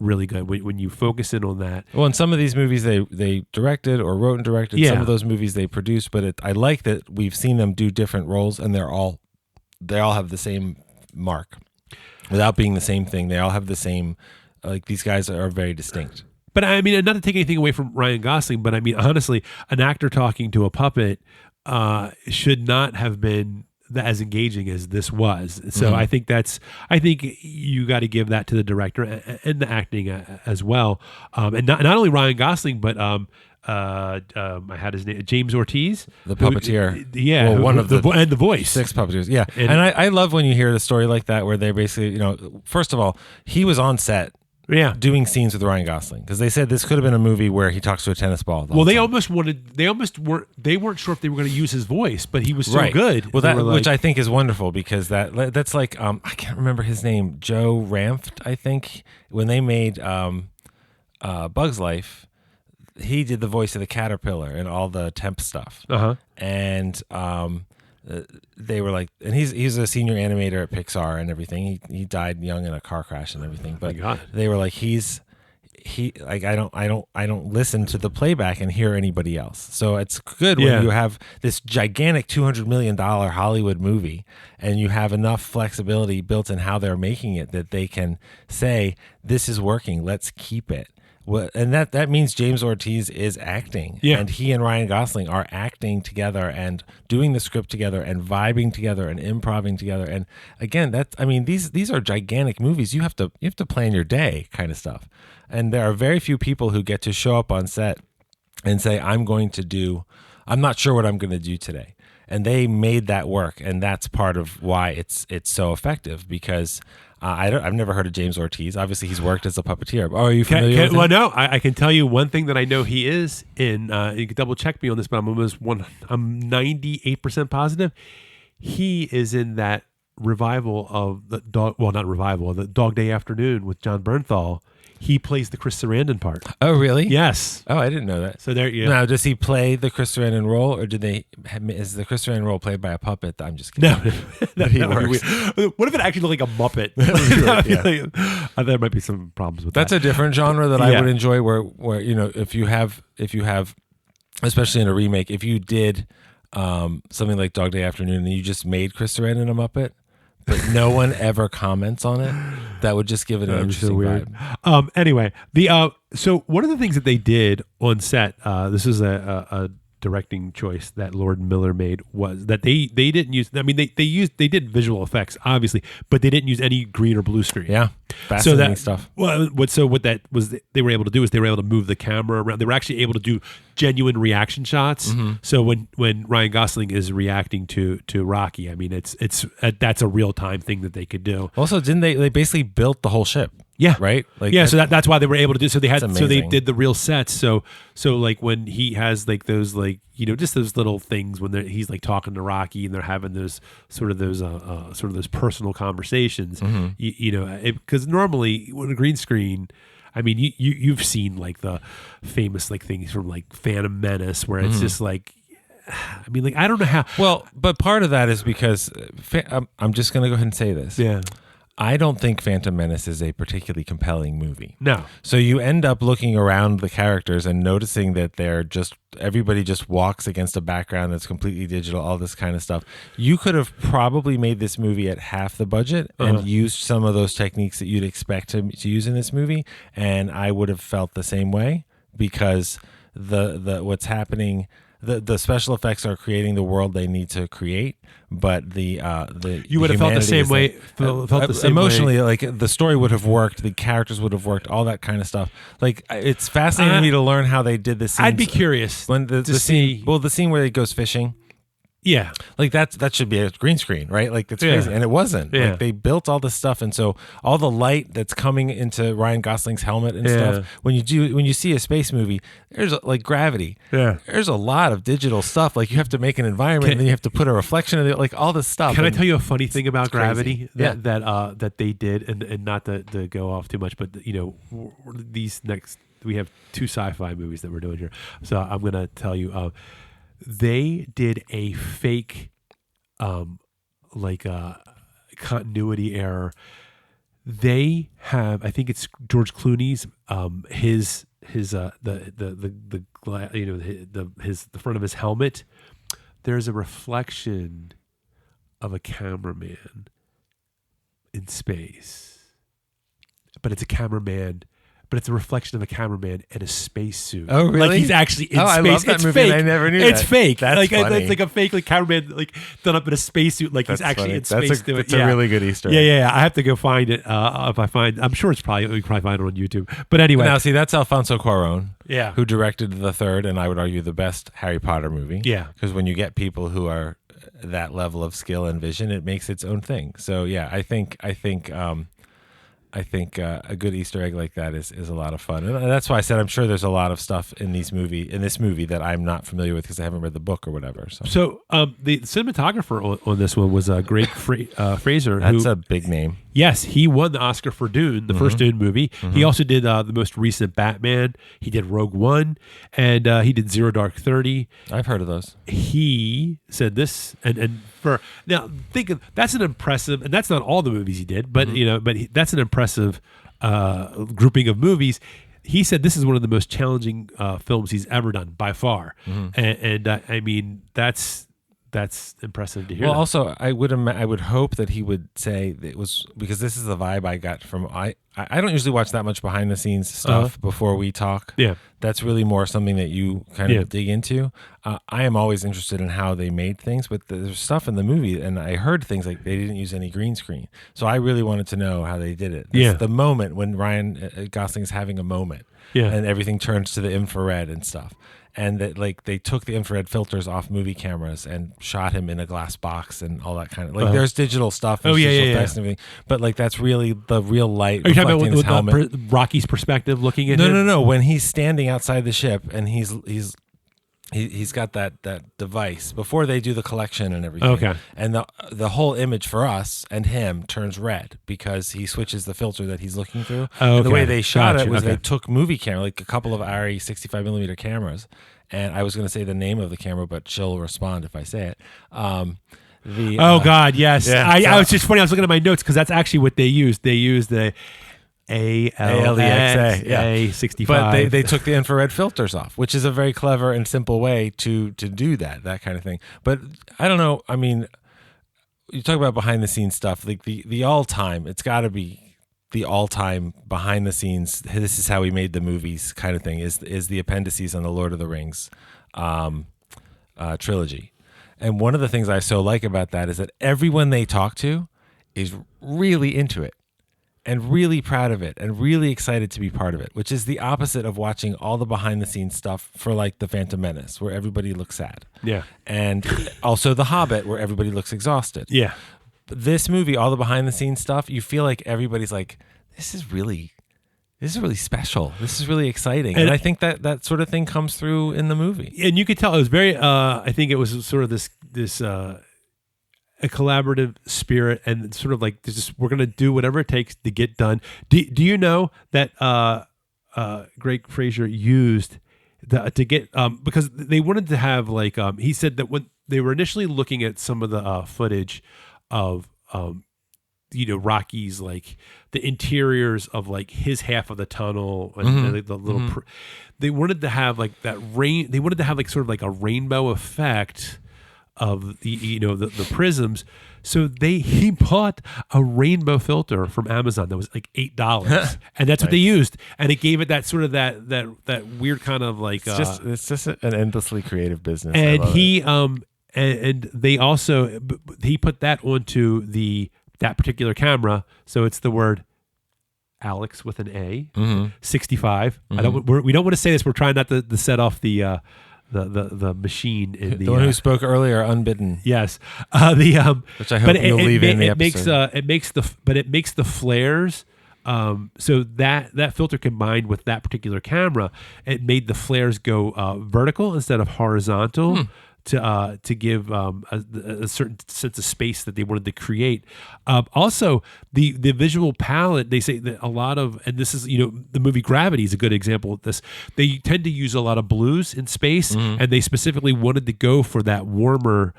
really good when you focus in on that. Well, in some of these movies they directed or wrote and directed. Yeah. Some of those movies they produced, but I like that we've seen them do different roles, and they all have the same mark, without being the same thing. They all have the same. Like these guys are very distinct. But I mean, not to take anything away from Ryan Gosling, but I mean, honestly, an actor talking to a puppet should not have been as engaging as this was. So I think you got to give that to the director and the acting as well. And not only Ryan Gosling, but I had his name, James Ortiz, the puppeteer. One of the and the voice, 6 puppeteers. Yeah, and I love when you hear the story like that, where they basically, first of all, he was on set. Yeah, doing scenes with Ryan Gosling, because they said this could have been a movie where he talks to a tennis ball. They weren't sure if they were going to use his voice, but he was so good. Well, which I think is wonderful, because that's like I can't remember his name, Joe Ranft, I think, when they made Bug's Life, he did the voice of the caterpillar and all the temp stuff, and they were like, and he's a senior animator at Pixar and everything. He died young in a car crash and everything. But they were like, I don't listen to the playback and hear anybody else. So it's good when you have this gigantic $200 million Hollywood movie and you have enough flexibility built in how they're making it that they can say, this is working, let's keep it. Well, and that means James Ortiz is acting, and he and Ryan Gosling are acting together and doing the script together and vibing together and improvising together. And again, these are gigantic movies. You have to plan your day, kind of stuff. And there are very few people who get to show up on set and say, I'm not sure what I'm going to do today. And they made that work, and that's part of why it's so effective, because I've never heard of James Ortiz. Obviously, he's worked as a puppeteer. Oh, are you familiar with him? Well, no. I can tell you one thing that I know he is in. You can double check me on this, but I'm 98% positive. He is in that revival of the dog. Well, not revival. The Dog Day Afternoon with John Bernthal. He plays the Chris Sarandon part. Oh, really? Yes. Oh, I didn't know that. So there you go. Now, does he play the Chris Sarandon role, or is the Chris Sarandon role played by a puppet? I'm just kidding. No. What if it actually looked like a Muppet? There might be some problems with that. That's a different genre that I would enjoy, where if you have, especially in a remake, if you did something like Dog Day Afternoon and you just made Chris Sarandon a Muppet, but no one ever comments on it, that would just give it an interesting vibe. Anyway, so one of the things that they did on set, this is a directing choice that Lord Miller made, was that they didn't use. I mean, they did visual effects, obviously, but they didn't use any green or blue screen. Yeah, fascinating stuff. Well, what that was they were able to do is they were able to move the camera around. They were actually able to do genuine reaction shots. Mm-hmm. So when Ryan Gosling is reacting to Rocky, I mean, it's that's a real time thing that they could do. Also, didn't they basically built the whole ship? Yeah. Right. So that's why they were able to do. So they did the real sets. So like when he has like those just those little things when he's like talking to Rocky and they're having those personal conversations. Mm-hmm. Because normally with a green screen, I mean you've seen like the famous like things from like Phantom Menace where it's just like. I mean, like I don't know how. Well, but part of that is because I'm just going to go ahead and say this. Yeah. I don't think Phantom Menace is a particularly compelling movie. No. So you end up looking around the characters and noticing that everybody just walks against a background that's completely digital, all this kind of stuff. You could have probably made this movie at half the budget and used some of those techniques that you'd expect to use in this movie, and I would have felt the same way, because the what's happening. The special effects are creating the world they need to create, but you would have felt the same way. Felt the same emotionally, way. like the story would have worked, the characters would have worked, all that kind of stuff. Like it's fascinating to me to learn how they did this. I'd be curious when the scene where he goes fishing. Yeah. Like that should be a green screen, right? Like it's Yeah. crazy, and it wasn't. Yeah. Like they built all this stuff, and so all the light that's coming into Ryan Gosling's helmet and stuff. When you see a space movie, there's like gravity. Yeah. There's a lot of digital stuff. Like you have to make an environment, and then you have to put a reflection in it, like all this stuff. Can I tell you a funny thing about gravity crazy. that they did, and not to go off too much, but we have 2 sci-fi movies that we're doing here, so I'm gonna tell you. They did a fake, continuity error. They have, I think it's George Clooney's, the front of his helmet. There's a reflection of a cameraman in space, but it's a cameraman. But it's a reflection of a cameraman in a spacesuit. Oh, really? Like he's actually in space. I love that it's movie. fake. I never knew it's that. fake. That's funny. It's like a fake cameraman done up in a spacesuit. Like That's he's actually funny. in space. That's a really good Easter egg. Yeah. I have to go find it. If I find, I'm sure we can probably find it on YouTube. But anyway, Now, see, that's Alfonso Cuarón, Yeah. who directed the third, and I would argue the best Harry Potter movie. Yeah. Because when you get people who are that level of skill and vision, it makes its own thing. So yeah, I think a good Easter egg like that is a lot of fun, and that's why I said I'm sure there's a lot of stuff in this movie that I'm not familiar with because I haven't read the book or whatever. So the cinematographer on this one was Greg Fraser. That's a big name. Yes, he won the Oscar for Dune, the first Dune movie. He also did the most recent Batman. He did Rogue One, and he did Zero Dark 30. I've heard of those. He said this, and for now, that's an impressive, and that's not all the movies he did, but that's an impressive grouping of movies. He said this is one of the most challenging films he's ever done by far, and I mean that's impressive to hear. Well, that. also, I would hope that he would say that it was because this is the vibe I got from I don't usually watch that much behind the scenes stuff before we talk. Yeah, that's really more something that you kind of dig into. I am always interested in how they made things, but there's stuff in the movie, and I heard things like they didn't use any green screen, so I really wanted to know how they did it. That's the moment when Ryan Gosling is having a moment, and everything turns to the infrared and stuff. And that they took the infrared filters off movie cameras and shot him in a glass box and all that kind of there's digital stuff. There's digital effects and everything, but that's really the real light. Are you talking about his helmet. Rocky's perspective looking at him? No. When he's standing outside the ship and he's got that device before they do the collection and everything. Okay. And the whole image for us and him turns red because he switches the filter that he's looking through. Okay. And the way they shot it was they took movie camera, like a couple of ARRI 65 millimeter cameras. And I was going to say the name of the camera, but she'll respond if I say it. God, yes. Yeah, I was just funny. I was looking at my notes because that's actually what they used. They used the ALEXA A65. But they took the infrared filters off, which is a very clever and simple way to do that kind of thing. But I don't know. I mean, you talk about behind the scenes stuff, like the all time. It's got to be the all time behind the scenes. This is how we made the movies kind of thing. Is the appendices on the Lord of the Rings trilogy. And one of the things I so like about that is that everyone they talk to is really into it and really proud of it and really excited to be part of it, which is the opposite of watching all the behind the scenes stuff for The Phantom Menace, where everybody looks sad. Yeah. And also The Hobbit, where everybody looks exhausted. Yeah. But this movie, all the behind the scenes stuff, you feel like everybody's like, this is really special. This is really exciting. And I think that sort of thing comes through in the movie. And you could tell it was very, I think it was sort of this a collaborative spirit and sort of we're going to do whatever it takes to get done. Do you know that Greg Fraser used to get, because they wanted to have he said that when they were initially looking at some of the footage of, Rocky's, the interiors of his half of the tunnel and the little, they wanted to have that rain. They wanted to have sort of a rainbow effect of the prisms. So he bought a rainbow filter from Amazon that was $8, and that's what they used, and it gave it that sort of that weird kind of it's just an endlessly creative business. And and they also he put that onto that particular camera, so it's the word Alex with an A, 65. We don't want to say this. We're trying not to set off the the machine in The one who spoke earlier, unbidden. Yes, Which I hope you'll leave in the episode. It makes the flares. So that filter combined with that particular camera, it made the flares go vertical instead of horizontal. To give a certain sense of space that they wanted to create. Also, the visual palette, they say that a lot of, and this is, the movie Gravity is a good example of this. They tend to use a lot of blues in space, and they specifically wanted to go for that warmer,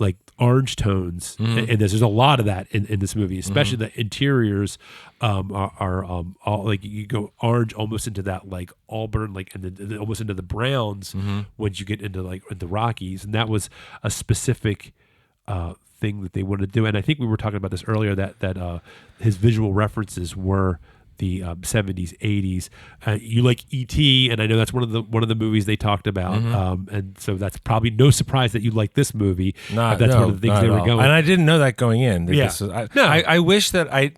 like orange tones. And there's a lot of that in this movie, especially the interiors are all like, you go orange almost into that like auburn, like, and then almost into the browns once you get into the Rockies. And that was a specific thing that they wanted to do. And I think we were talking about this earlier, that his visual references were the 70s, 80s. You like E.T., and I know that's one of the movies they talked about. And so that's probably no surprise that you like this movie. That's one of the things they were going. And I didn't know that going in. Yeah. I wish that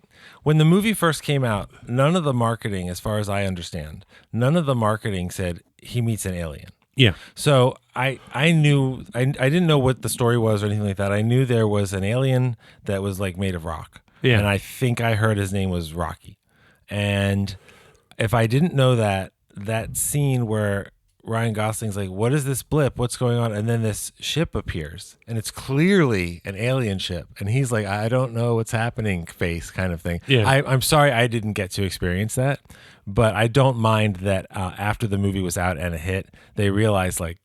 when the movie first came out, none of the marketing, as far as I understand, said he meets an alien. Yeah. So I knew, I didn't know what the story was or anything like that. I knew there was an alien that was like made of rock. Yeah. And I think I heard his name was Rocky. And if I didn't know that scene where Ryan Gosling's like, what is this blip? What's going on? And then this ship appears, and it's clearly an alien ship. And he's like, I don't know what's happening, face kind of thing. Yeah. I'm sorry I didn't get to experience that, but I don't mind that after the movie was out and a hit, they realized like,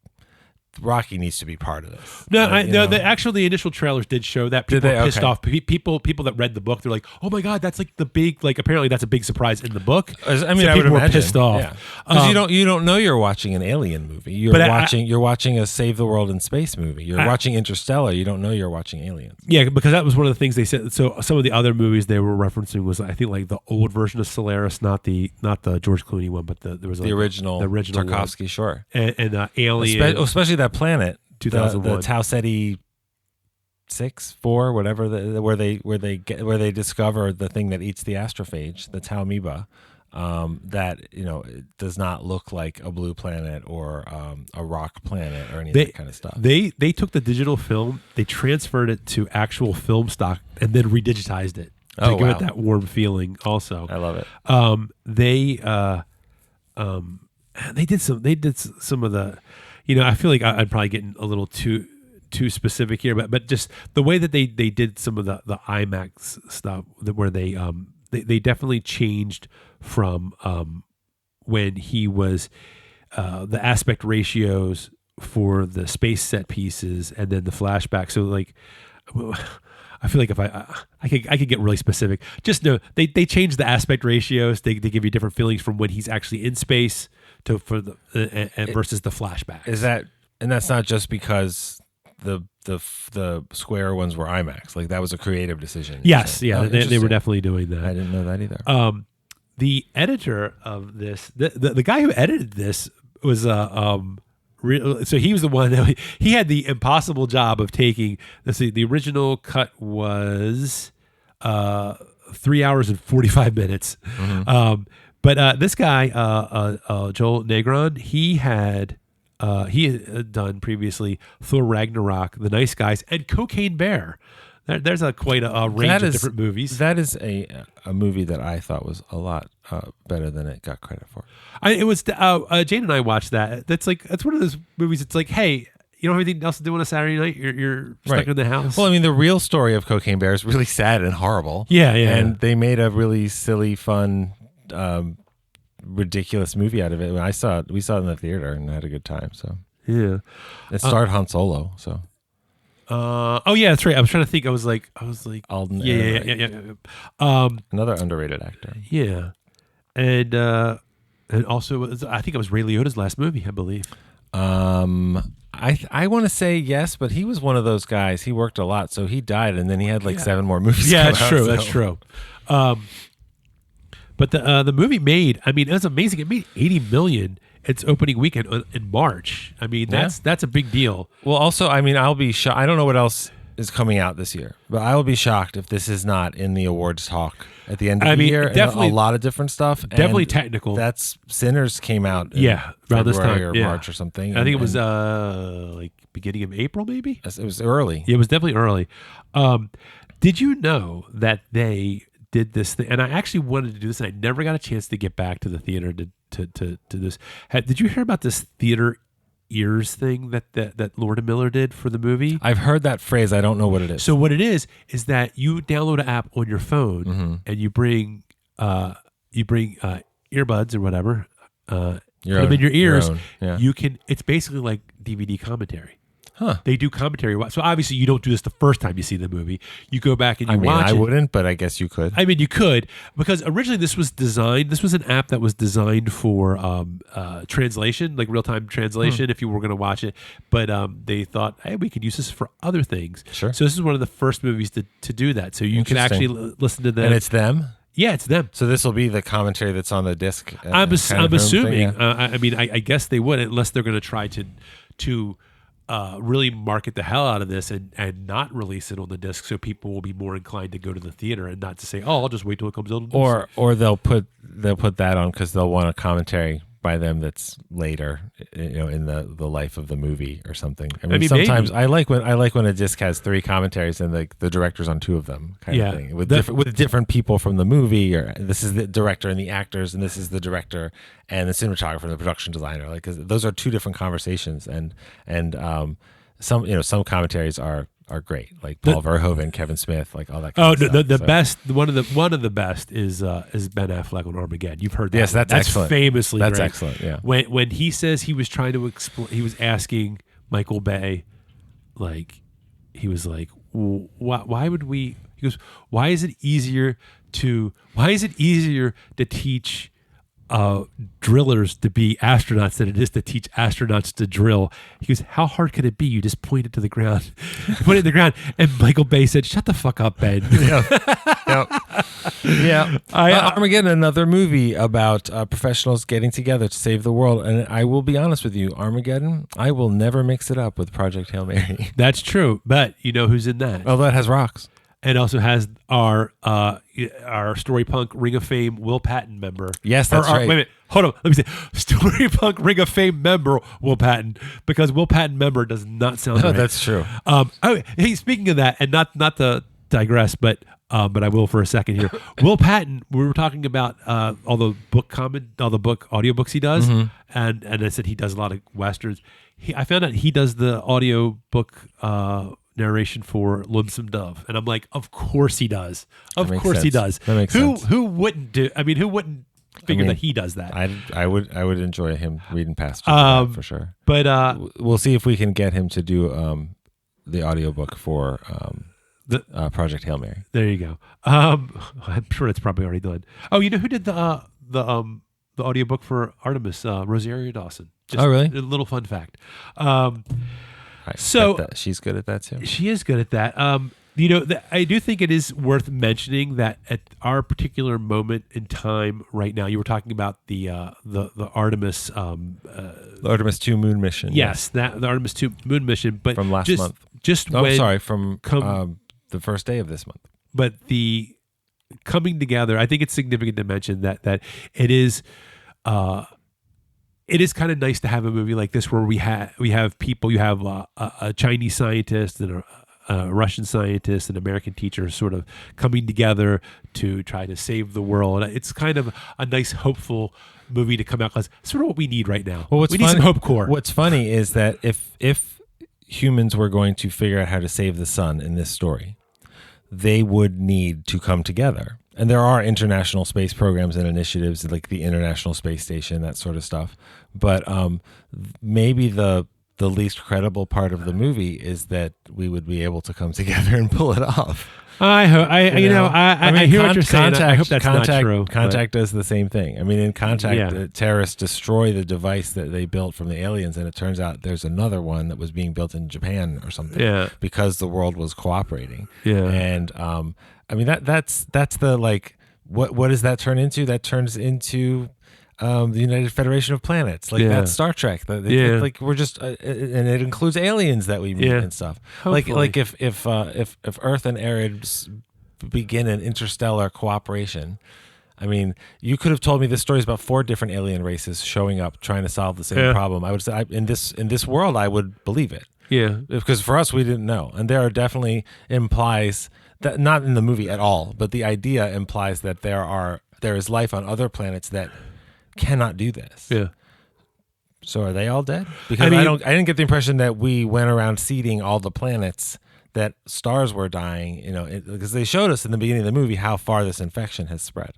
Rocky needs to be part of this. The initial trailers did show that. People were pissed off. People that read the book, they're like, "Oh my god, that's like the big apparently that's a big surprise in the book." I mean, so I people would were imagine. pissed off because you don't know you're watching an alien movie. You're watching a Save the World in Space movie. You're watching Interstellar. You don't know you're watching aliens. Yeah, because that was one of the things they said. So some of the other movies they were referencing was, I think, like the old version of Solaris, not the George Clooney one, but there was the original Tarkovsky, one. sure, and Alien, especially that planet. 2001. The Tau Ceti 4, whatever, where they discover the thing that eats the astrophage, the Tau amoeba, that it does not look like a blue planet or a rock planet or any of that kind of stuff. They took the digital film, they transferred it to actual film stock, and then redigitized it to give it that warm feeling. Also, I love it. They did some of the. I feel like I'm probably getting a little too specific here, but just the way that they did some of the IMAX stuff, where they definitely changed from when he was the aspect ratios for the space set pieces and then the flashback. So like, I feel like if I could get really specific. Just know they changed the aspect ratios. They give you different feelings from when he's actually in space versus the flashback. Is that, and that's not just because the square ones were IMAX. Like that was a creative decision. Yes, yeah, they were definitely doing that. I didn't know that either. The editor of this, the guy who edited this was so he was the one that he had the impossible job of taking. Let's see, the original cut was 3 hours and 45 minutes. But this guy, Joel Negron, he had done previously Thor Ragnarok, The Nice Guys, and Cocaine Bear. There's quite a range of different movies. That is a movie that I thought was a lot better than it got credit for. It was Jane and I watched that. That's one of those movies. It's like, hey, you don't have anything else to do on a Saturday night. You're stuck in the house. Well, I mean, the real story of Cocaine Bear is really sad and horrible. Yeah. And they made a really silly, fun, ridiculous movie out of it. When we saw it in the theater and had a good time. So yeah, it starred Han Solo. So. Oh yeah, that's right. I was trying to think. I was like, Alden. Yeah. Another underrated actor. Yeah, and also I think it was Ray Liotta's last movie, I believe. I want to say yes, but he was one of those guys. He worked a lot, so he died, and then he had 7 more movies. Yeah, come that's out, true. so. That's true. But the movie made. I mean, it was amazing. It made $80 million its opening weekend in March. I mean, that's a big deal. Well, also, I mean, I'll be shocked. I don't know what else is coming out this year, but I will be shocked if this is not in the awards talk at the end of I the mean, year. definitely- and a lot of different stuff. Definitely and technical. That's Sinners came out. In around this February time, or yeah. March or something. I think it was like beginning of April, maybe. It was early. It was definitely early. Did you know that they did this thing? And I actually wanted to do this, and I never got a chance to get back to the theater to this. Did you hear about this theater ears thing that Lord and Miller did for the movie? I've heard that phrase. I don't know what it is. So what it is that you download an app on your phone and you bring earbuds or whatever, put them in your ears. Yeah. You can. It's basically like DVD commentary. Huh. They do commentary. So obviously you don't do this the first time you see the movie. You go back and you watch I it. wouldn't, but I guess you could. I mean, you could, because originally this was an app that was designed for translation, like real-time translation, if you were going to watch it. But they thought, hey, we could use this for other things. Sure. So this is one of the first movies to do that. So you can actually listen to them. And it's them? Yeah, it's them. So this will be the commentary that's on the disc? I'm assuming. Thing, yeah. I mean, I guess they would, unless they're going to try to really market the hell out of this and not release it on the disc, so people will be more inclined to go to the theater and not to say, oh, I'll just wait till it comes out on disc. Or they'll put that on because they'll want a commentary by them that's later, in the life of the movie or something. I mean sometimes maybe. I like when a disc has 3 commentaries and the director's on 2 of them, kind of thing, with different people from the movie, or this is the director and the actors, and this is the director and the cinematographer and the production designer. Like, 'cause those are 2 different conversations, and some commentaries are great, like Paul Verhoeven, Kevin Smith, like all that kind of stuff. The best, one of the best is Ben Affleck on Armageddon. You've heard that. Yes, that's excellent. Famously that's great. Excellent. Yeah. When he says he was trying to explain, he was asking Michael Bay, like, he was like, why would we? He goes, why is it easier to teach drillers to be astronauts than it is to teach astronauts to drill? He goes, how hard could it be? You just point it to the ground, put it in the ground. And Michael Bay said, shut the fuck up, Ben. Yeah. Armageddon, another movie about professionals getting together to save the world. And I will be honest with you, Armageddon, I will never mix it up with Project Hail Mary. That's true. But you know who's in that? Oh, that has rocks. And also has our Story Punk Ring of Fame Will Patton member. Yes, that's right. Wait a minute. Hold on. Let me say Story Punk Ring of Fame member Will Patton, because Will Patton member does not sound right. That's true. Hey, speaking of that, and not to digress, but I will for a second here. Will Patton, we were talking about all the book audiobooks he does, and I said he does a lot of westerns. I found out he does the audiobook narration for Lonesome Dove, and I'm like, of course he does. Of course he does. That makes sense. Who wouldn't do? I mean, who wouldn't figure that he does that? I would enjoy him reading past for sure. But we'll see if we can get him to do the audiobook for Project Hail Mary. There you go. I'm sure it's probably already done. Oh, you know who did the audiobook for Artemis? Rosario Dawson. Just really? A little fun fact. So she's good at that too. She is good at that. I do think it is worth mentioning that at our particular moment in time right now, you were talking about the Artemis, the Artemis 2 moon mission. Yes, the Artemis 2 moon mission, but from last month. From the first day of this month. But the coming together, I think it's significant to mention that it is. It is kind of nice to have a movie like this where we have people. You have a Chinese scientist and a Russian scientist and American teacher sort of coming together to try to save the world. It's kind of a nice, hopeful movie to come out, because it's sort of what we need right now. Well, we need some hope core. What's funny is that if humans were going to figure out how to save the sun in this story, they would need to come together. And there are international space programs and initiatives like the International Space Station, that sort of stuff. But maybe the least credible part of the movie is that we would be able to come together and pull it off. I hear what you're saying. I hope that's not true. Contact does the same thing. I mean, in Contact, terrorists destroy the device that they built from the aliens, and it turns out there's another one that was being built in Japan or something because the world was cooperating. Yeah. And I mean, that's the, like, what does that turn into? That turns into the United Federation of Planets, like Yeah. that's Star Trek. Yeah. Like we're just, and it includes aliens that we meet Yeah. and stuff. Hopefully. Like if Earth and Eris begin an interstellar cooperation. I mean, you could have told me this story is about 4 different alien races showing up trying to solve the same problem. I would say in this world, I would believe it. Yeah. Because for us, we didn't know, and there are definitely implies that, not in the movie at all, but the idea implies that there is life on other planets that cannot do this. Yeah. So are they all dead? Because I mean- I didn't get the impression that we went around seeding all the planets that stars were dying. Because they showed us in the beginning of the movie how far this infection has spread.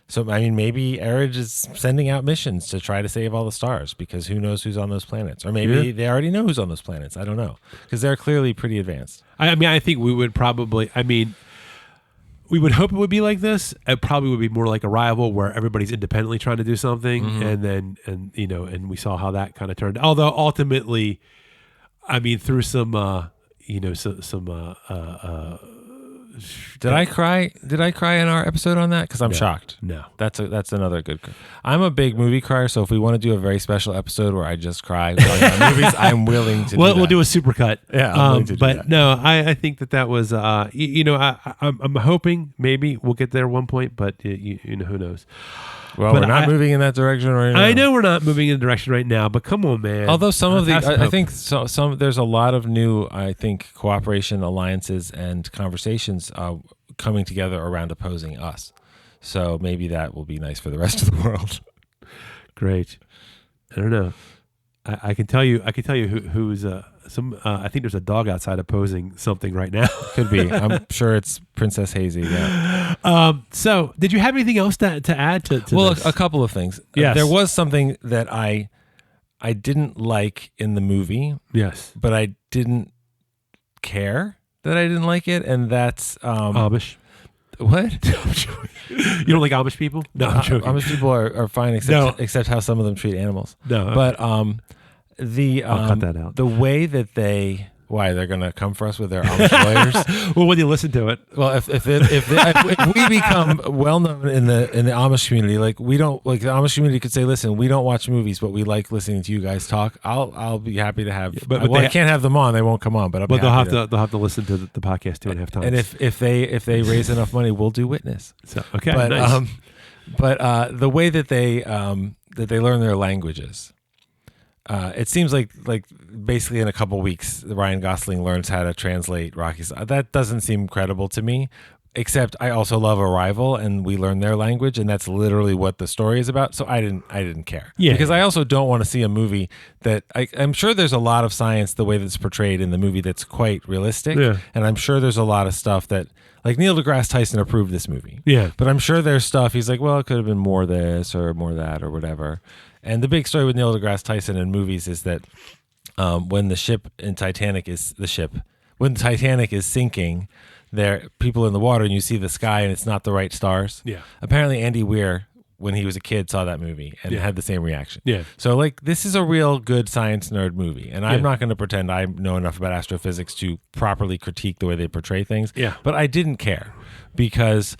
So, I mean, maybe Eridge is sending out missions to try to save all the stars, because who knows who's on those planets? Or maybe they already know who's on those planets. I don't know, because they're clearly pretty advanced. I mean, I think we would probably, we would hope it would be like this. It probably would be more like Arrival, where everybody's independently trying to do something. Mm-hmm. And we saw how that kind of turned. Although ultimately, I mean, through some Did I cry? Did I cry in our episode on that? Because I'm shocked. No. That's another good. I'm a big movie crier, so if we want to do a very special episode where I just cry on movies, I'm willing to. We'll do a supercut. Yeah, I'm willing to do but that. no, I think that was I'm hoping maybe we'll get there at one point, but who knows. Well, but we're not moving in that direction right now. I know we're not moving in the direction right now, but come on, man. Although some of the, Have some I hope. think some there's a lot of new, I think, cooperation, alliances, and conversations coming together around opposing us. So maybe that will be nice for the rest of the world. Great. I don't know. I can tell you who's some. I think there's a dog outside opposing something right now. Could be. I'm sure it's Princess Hazy. Yeah. So, did you have anything else to add to Well, this? a couple of things. Yes. There was something that I didn't like in the movie, Yes. but I didn't care that I didn't like it, and that's Amish. what? You don't like Amish people? No, I'm joking. Amish people are fine, except how some of them treat animals. No, But I'll cut that out. The way that they're going to come for us with their Amish lawyers. Well, when you listen to it, Well, if we become well known in the Amish community, like we don't, like the Amish community could say, listen, we don't watch movies, but we like listening to you guys talk. I'll be happy to have. but I can't have them on; they won't come on. But they'll have to listen to the podcast 2.5 times. And if they raise enough money, we'll do Witness. so, okay, But nice. the way that they learn their languages. It seems like basically in a couple weeks, Ryan Gosling learns how to translate Rocky's. That doesn't seem credible to me. Except I also love Arrival, and we learn their language, and that's literally what the story is about. So I didn't care. Yeah. Because I also don't want to see a movie that I'm sure there's a lot of science the way that's portrayed in the movie that's quite realistic. Yeah. And I'm sure there's a lot of stuff that, like Neil deGrasse Tyson approved this movie. Yeah. But I'm sure there's stuff he's like, well, it could have been more this or more that or whatever. And the big story with Neil deGrasse Tyson in movies is that when the Titanic is sinking, there are people in the water and you see the sky and it's not the right stars. Yeah. Apparently Andy Weir, when he was a kid, saw that movie and Yeah. had the same reaction. Yeah. So like this is a real good science nerd movie. And I'm Yeah. not going to pretend I know enough about astrophysics to properly critique the way they portray things. Yeah. But I didn't care because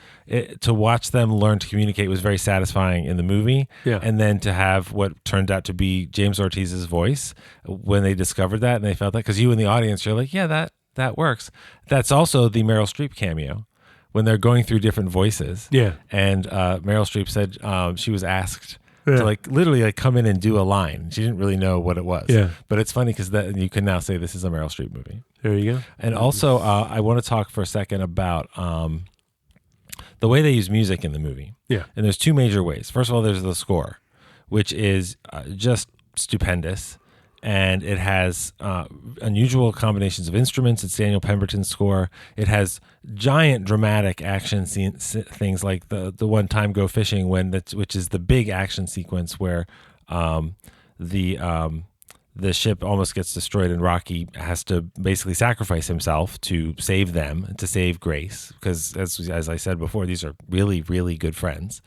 to watch them learn to communicate was very satisfying in the movie. Yeah. And then to have what turned out to be James Ortiz's voice when they discovered that and they felt that, because you in the audience, you're like, yeah, that works. That's also the Meryl Streep cameo when they're going through different voices. Yeah. And Meryl Streep said she was asked Yeah. to literally come in and do a line. She didn't really know what it was. Yeah. But it's funny because you can now say this is a Meryl Streep movie. There you go. And also, I want to talk for a second about the way they use music in the movie. Yeah. And there's two major ways. First of all, there's the score, which is just stupendous. And it has unusual combinations of instruments. It's Daniel Pemberton's score. It has giant dramatic action things like the one Time Go Fishing which is the big action sequence where the ship almost gets destroyed and Rocky has to basically sacrifice himself to save them, to save Grace, because as I said before, these are really, really good friends.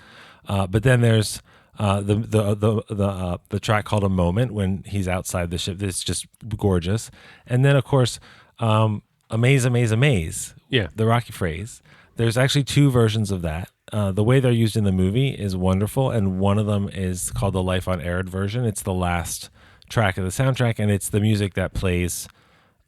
But then there's the track called A Moment when he's outside the ship. It's just gorgeous. And then of course, Amaze, Amaze, Amaze. Yeah. The Rocky phrase. There's actually two versions of that. the way they're used in the movie is wonderful, and one of them is called the Life on Arid version. It's the last track of the soundtrack, and it's the music that plays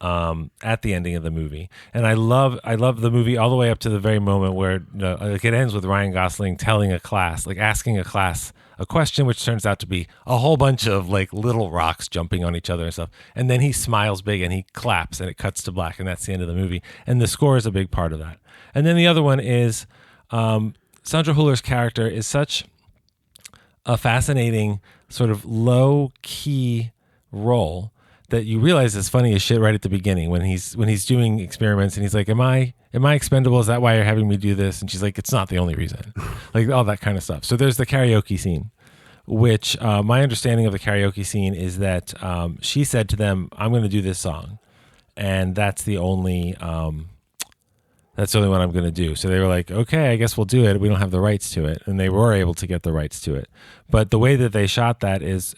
at the ending of the movie. And I love the movie all the way up to the very moment where like it ends with Ryan Gosling telling a class, like asking a class a question, which turns out to be a whole bunch of like little rocks jumping on each other and stuff. And then he smiles big and he claps and it cuts to black, and that's the end of the movie. And the score is a big part of that. And then the other one is Sandra Hüller's character is such a fascinating sort of low key role that you realize is funny as shit right at the beginning when he's doing experiments and he's like, am I expendable? Is that why you're having me do this? And she's like, it's not the only reason. Like all that kind of stuff. So there's the karaoke scene, which my understanding of the karaoke scene is that she said to them, I'm going to do this song. And that's the only one I'm going to do. So they were like, okay, I guess we'll do it. We don't have the rights to it. And they were able to get the rights to it. But the way that they shot that is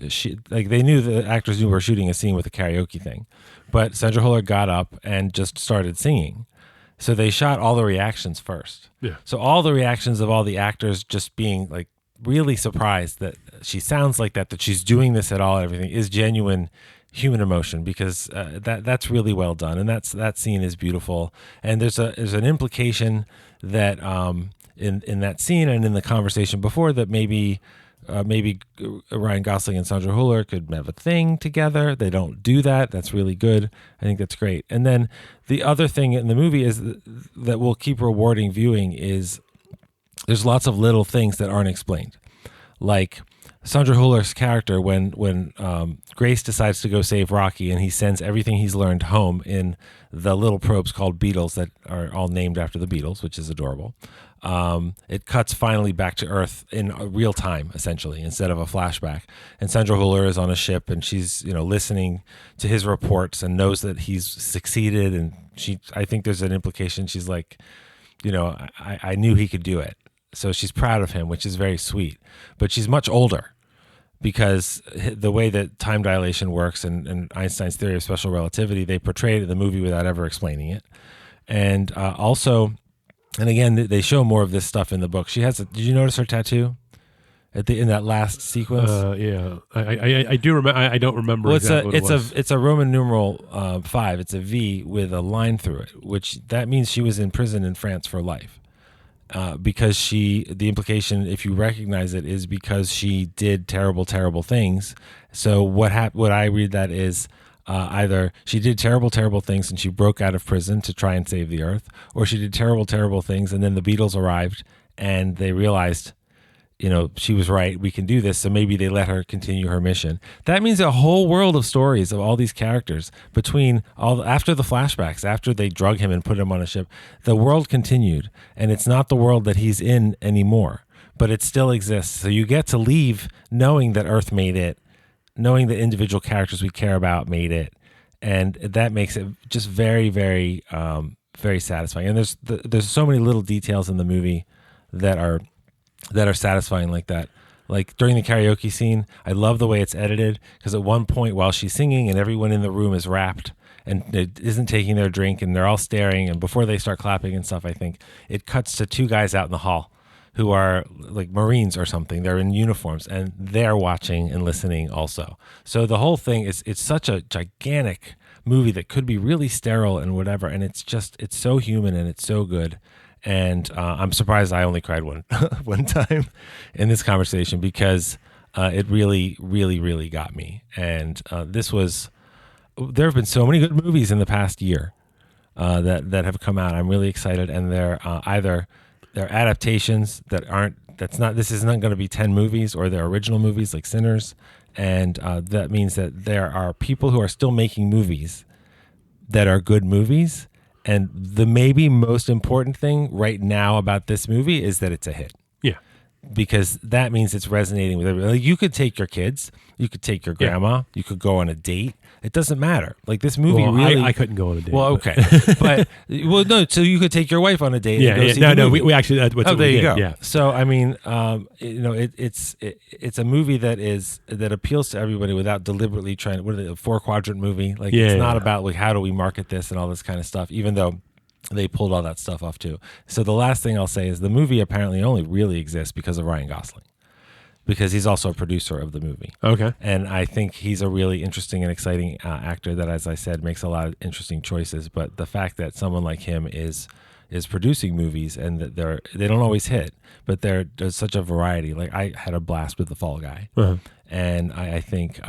they knew, the actors knew we were shooting a scene with a karaoke thing. But Sandra Hüller got up and just started singing. So they shot all the reactions first. Yeah. So all the reactions of all the actors just being like really surprised that she sounds like that she's doing this at all, everything is genuine human emotion, because that's really well done, and that scene is beautiful. And there's an implication that in that scene and in the conversation before that maybe Ryan Gosling and Sandra Hüller could have a thing together. They don't do that. That's really good. I think that's great. And then the other thing in the movie is that will keep rewarding viewing is there's lots of little things that aren't explained, like Sandra Hüller's character when Grace decides to go save Rocky, and he sends everything he's learned home in the little probes called Beetles that are all named after the Beatles, which is adorable. It cuts finally back to Earth in real time, essentially, instead of a flashback. And Sandra Hüller is on a ship, and she's listening to his reports and knows that he's succeeded. And I think there's an implication. She's like, I knew he could do it. So she's proud of him, which is very sweet. But she's much older, because the way that time dilation works and Einstein's theory of special relativity, they portray it in the movie without ever explaining it. And also, and again, they show more of this stuff in the book. She has did you notice her tattoo in that last sequence? Yeah, I do remember. I don't remember. Well, exactly what it was. It's a Roman numeral 5. It's a V with a line through it, which that means she was in prison in France for life. Because the implication, if you recognize it, is because she did terrible, terrible things. So what I read that is either she did terrible, terrible things and she broke out of prison to try and save the Earth, or she did terrible, terrible things and then the Beatles arrived and they realized, she was right, we can do this. So maybe they let her continue her mission. That means a whole world of stories of all these characters after the flashbacks, after they drug him and put him on a ship, the world continued, and it's not the world that he's in anymore, but it still exists. So you get to leave knowing that Earth made it, knowing the individual characters we care about made it. And that makes it just very, very, very satisfying. And there's so many little details in the movie that are satisfying like that. Like during the karaoke scene, I love the way it's edited, because at one point while she's singing and everyone in the room is wrapped and it isn't taking their drink and they're all staring, and before they start clapping and stuff, I think it cuts to 2 guys out in the hall who are like Marines or something. They're in uniforms and they're watching and listening also. So the whole thing it's such a gigantic movie that could be really sterile and whatever, and it's so human and it's so good. And I'm surprised I only cried one time in this conversation, because it really, really, really got me. And there have been so many good movies in the past year that have come out. I'm really excited, and they're either they're adaptations this isn't going to be 10 movies, or they're original movies like Sinners, and that means that there are people who are still making movies that are good movies. And the maybe most important thing right now about this movie is that it's a hit. Yeah. Because that means it's resonating with everybody. Like, you could take your kids, you could take your grandma, you could go on a date. It doesn't matter. Like, this movie really... I couldn't go on a date. Well, okay. But, no, so you could take your wife on a date. Yeah, and go see the movie. we actually... That's what there we you did. go. Yeah. So, I mean, it's a movie that appeals to everybody without deliberately trying... What are they, a 4-quadrant movie? Like, it's not about, like, how do we market this and all this kind of stuff, even though they pulled all that stuff off too. So the last thing I'll say is the movie apparently only really exists because of Ryan Gosling, because he's also a producer of the movie. Okay. And I think he's a really interesting and exciting actor that, as I said, makes a lot of interesting choices. But the fact that someone like him is producing movies and that they don't always hit, but there's such a variety. Like I had a blast with The Fall Guy, and I think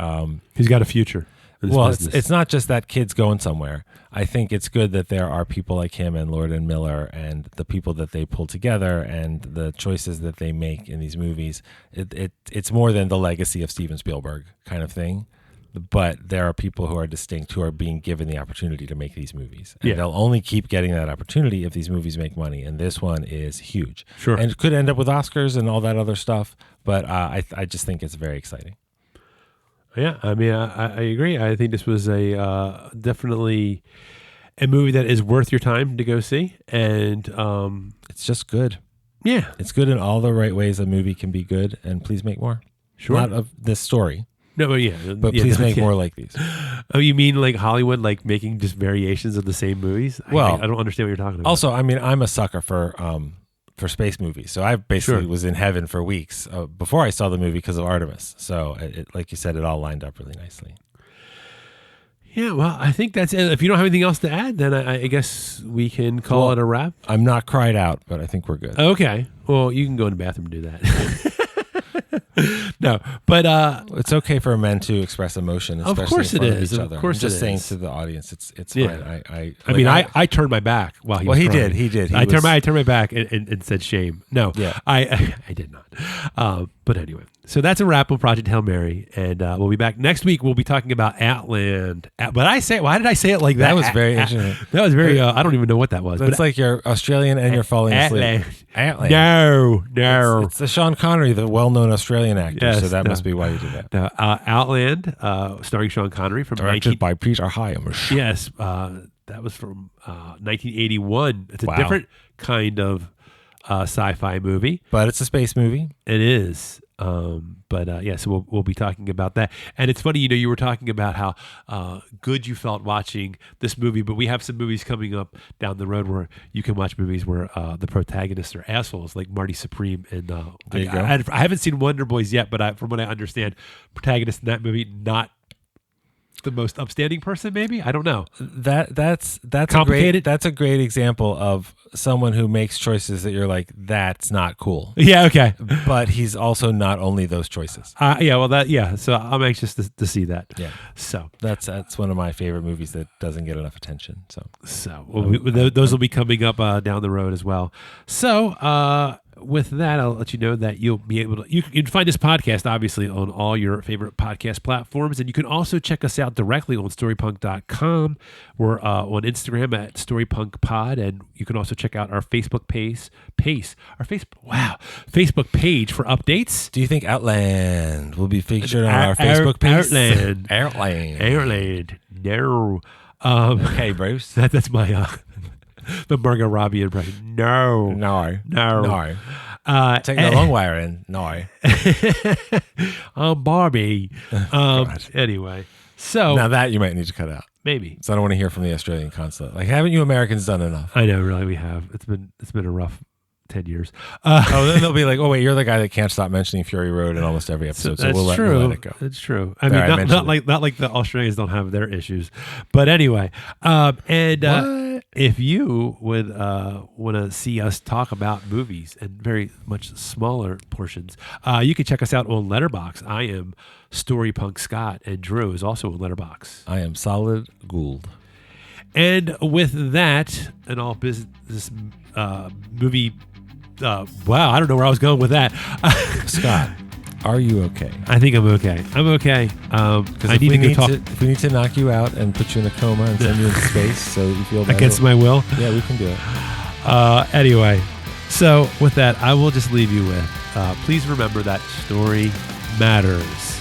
he's got a future. Well, it's not just that kid's going somewhere. I think it's good that there are people like him and Lord and Miller and the people that they pull together and the choices that they make in these movies. It's more than the legacy of Steven Spielberg kind of thing. But there are people who are distinct, who are being given the opportunity to make these movies. And they'll only keep getting that opportunity if these movies make money. And this one is huge. Sure. And it could end up with Oscars and all that other stuff. But I just think it's very exciting. Yeah, I mean, I agree. I think this was a definitely a movie that is worth your time to go see. And it's just good. Yeah. It's good in all the right ways a movie can be good. And please make more. Sure. Not of this story. No, but yeah. But please make more like these. Oh, you mean like Hollywood, like making just variations of the same movies? Well, I don't understand what you're talking about. Also, I mean, I'm a sucker for space movies. So I basically was in heaven for weeks before I saw the movie because of Artemis. So like you said, it all lined up really nicely. Yeah, well, I think that's it. If you don't have anything else to add, then I guess we can call it a wrap. I'm not cried out, but I think we're good. Okay. Well, you can go in the bathroom and do that. No, but it's okay for men to express emotion, especially of course in front it is. of each other. Of course, I'm just it saying is. to the audience, it's Yeah. fine. I mean, I turned my back while he was crying. He did. I turned my back and said shame. No, Yeah. I did not. But anyway, so that's a wrap on Project Hail Mary, and we'll be back next week. We'll be talking about Outland. But why did I say it like that? That was very interesting. That was very. I don't even know what that was. It's like you're Australian and you're falling asleep. Outland. No. It's the Sean Connery, the well-known Australian actor. Yes, so that must be why you did that. No, Outland, starring Sean Connery from Directed by Peter Hyams. Yes, that was from 1981. It's a Wow. different kind of sci-fi movie. But it's a space movie. It is. So we'll be talking about that. And it's funny, you were talking about how good you felt watching this movie, but we have some movies coming up down the road where you can watch movies where the protagonists are assholes, like Marty Supreme. And There you go. I haven't seen Wonder Boys yet, but from what I understand, protagonist in that movie, not the most upstanding person, maybe. I don't know. That's Complicated? That's a great example of someone who makes choices that you're like, that's not cool. Yeah. Okay. But he's also not only those choices. So I'm anxious to see that. Yeah. So That's one of my favorite movies that doesn't get enough attention. those will be coming up down the road as well. So with that, I'll let you know that you'll be able to. You can find this podcast obviously on all your favorite podcast platforms, and you can also check us out directly on StoryPunk.com. We're on Instagram at StoryPunkPod, and you can also check out our Facebook Facebook page for updates. Do you think Outland will be featured on our Facebook page? Outland. No. Okay, Bruce. That's my the Margot Robbie impression. No. Take the long wire in. No. I'm Barbie. Anyway, so Now that you might need to cut out. maybe. So I don't want to hear from the Australian consulate. Like, haven't you Americans done enough? I know, really, we have. It's been a rough 10 years. Then they'll be like, oh, wait, you're the guy that can't stop mentioning Fury Road in almost every episode. So we'll let it go. That's true. I mean, not like the Australians don't have their issues, but anyway. If you would want to see us talk about movies and very much smaller portions, you can check us out on Letterboxd. I am Storypunk Scott, and Drew is also on Letterboxd. I am Solid Gould. And with that, and all business movie. Wow, I don't know where I was going with that. Scott, are you okay? I think I'm okay. I'm okay. I need to go talk. If we need to knock you out and put you in a coma and send you into space so you feel better, Against my will? yeah, we can do it. Anyway, so with that, I will just leave you with, please remember that story matters.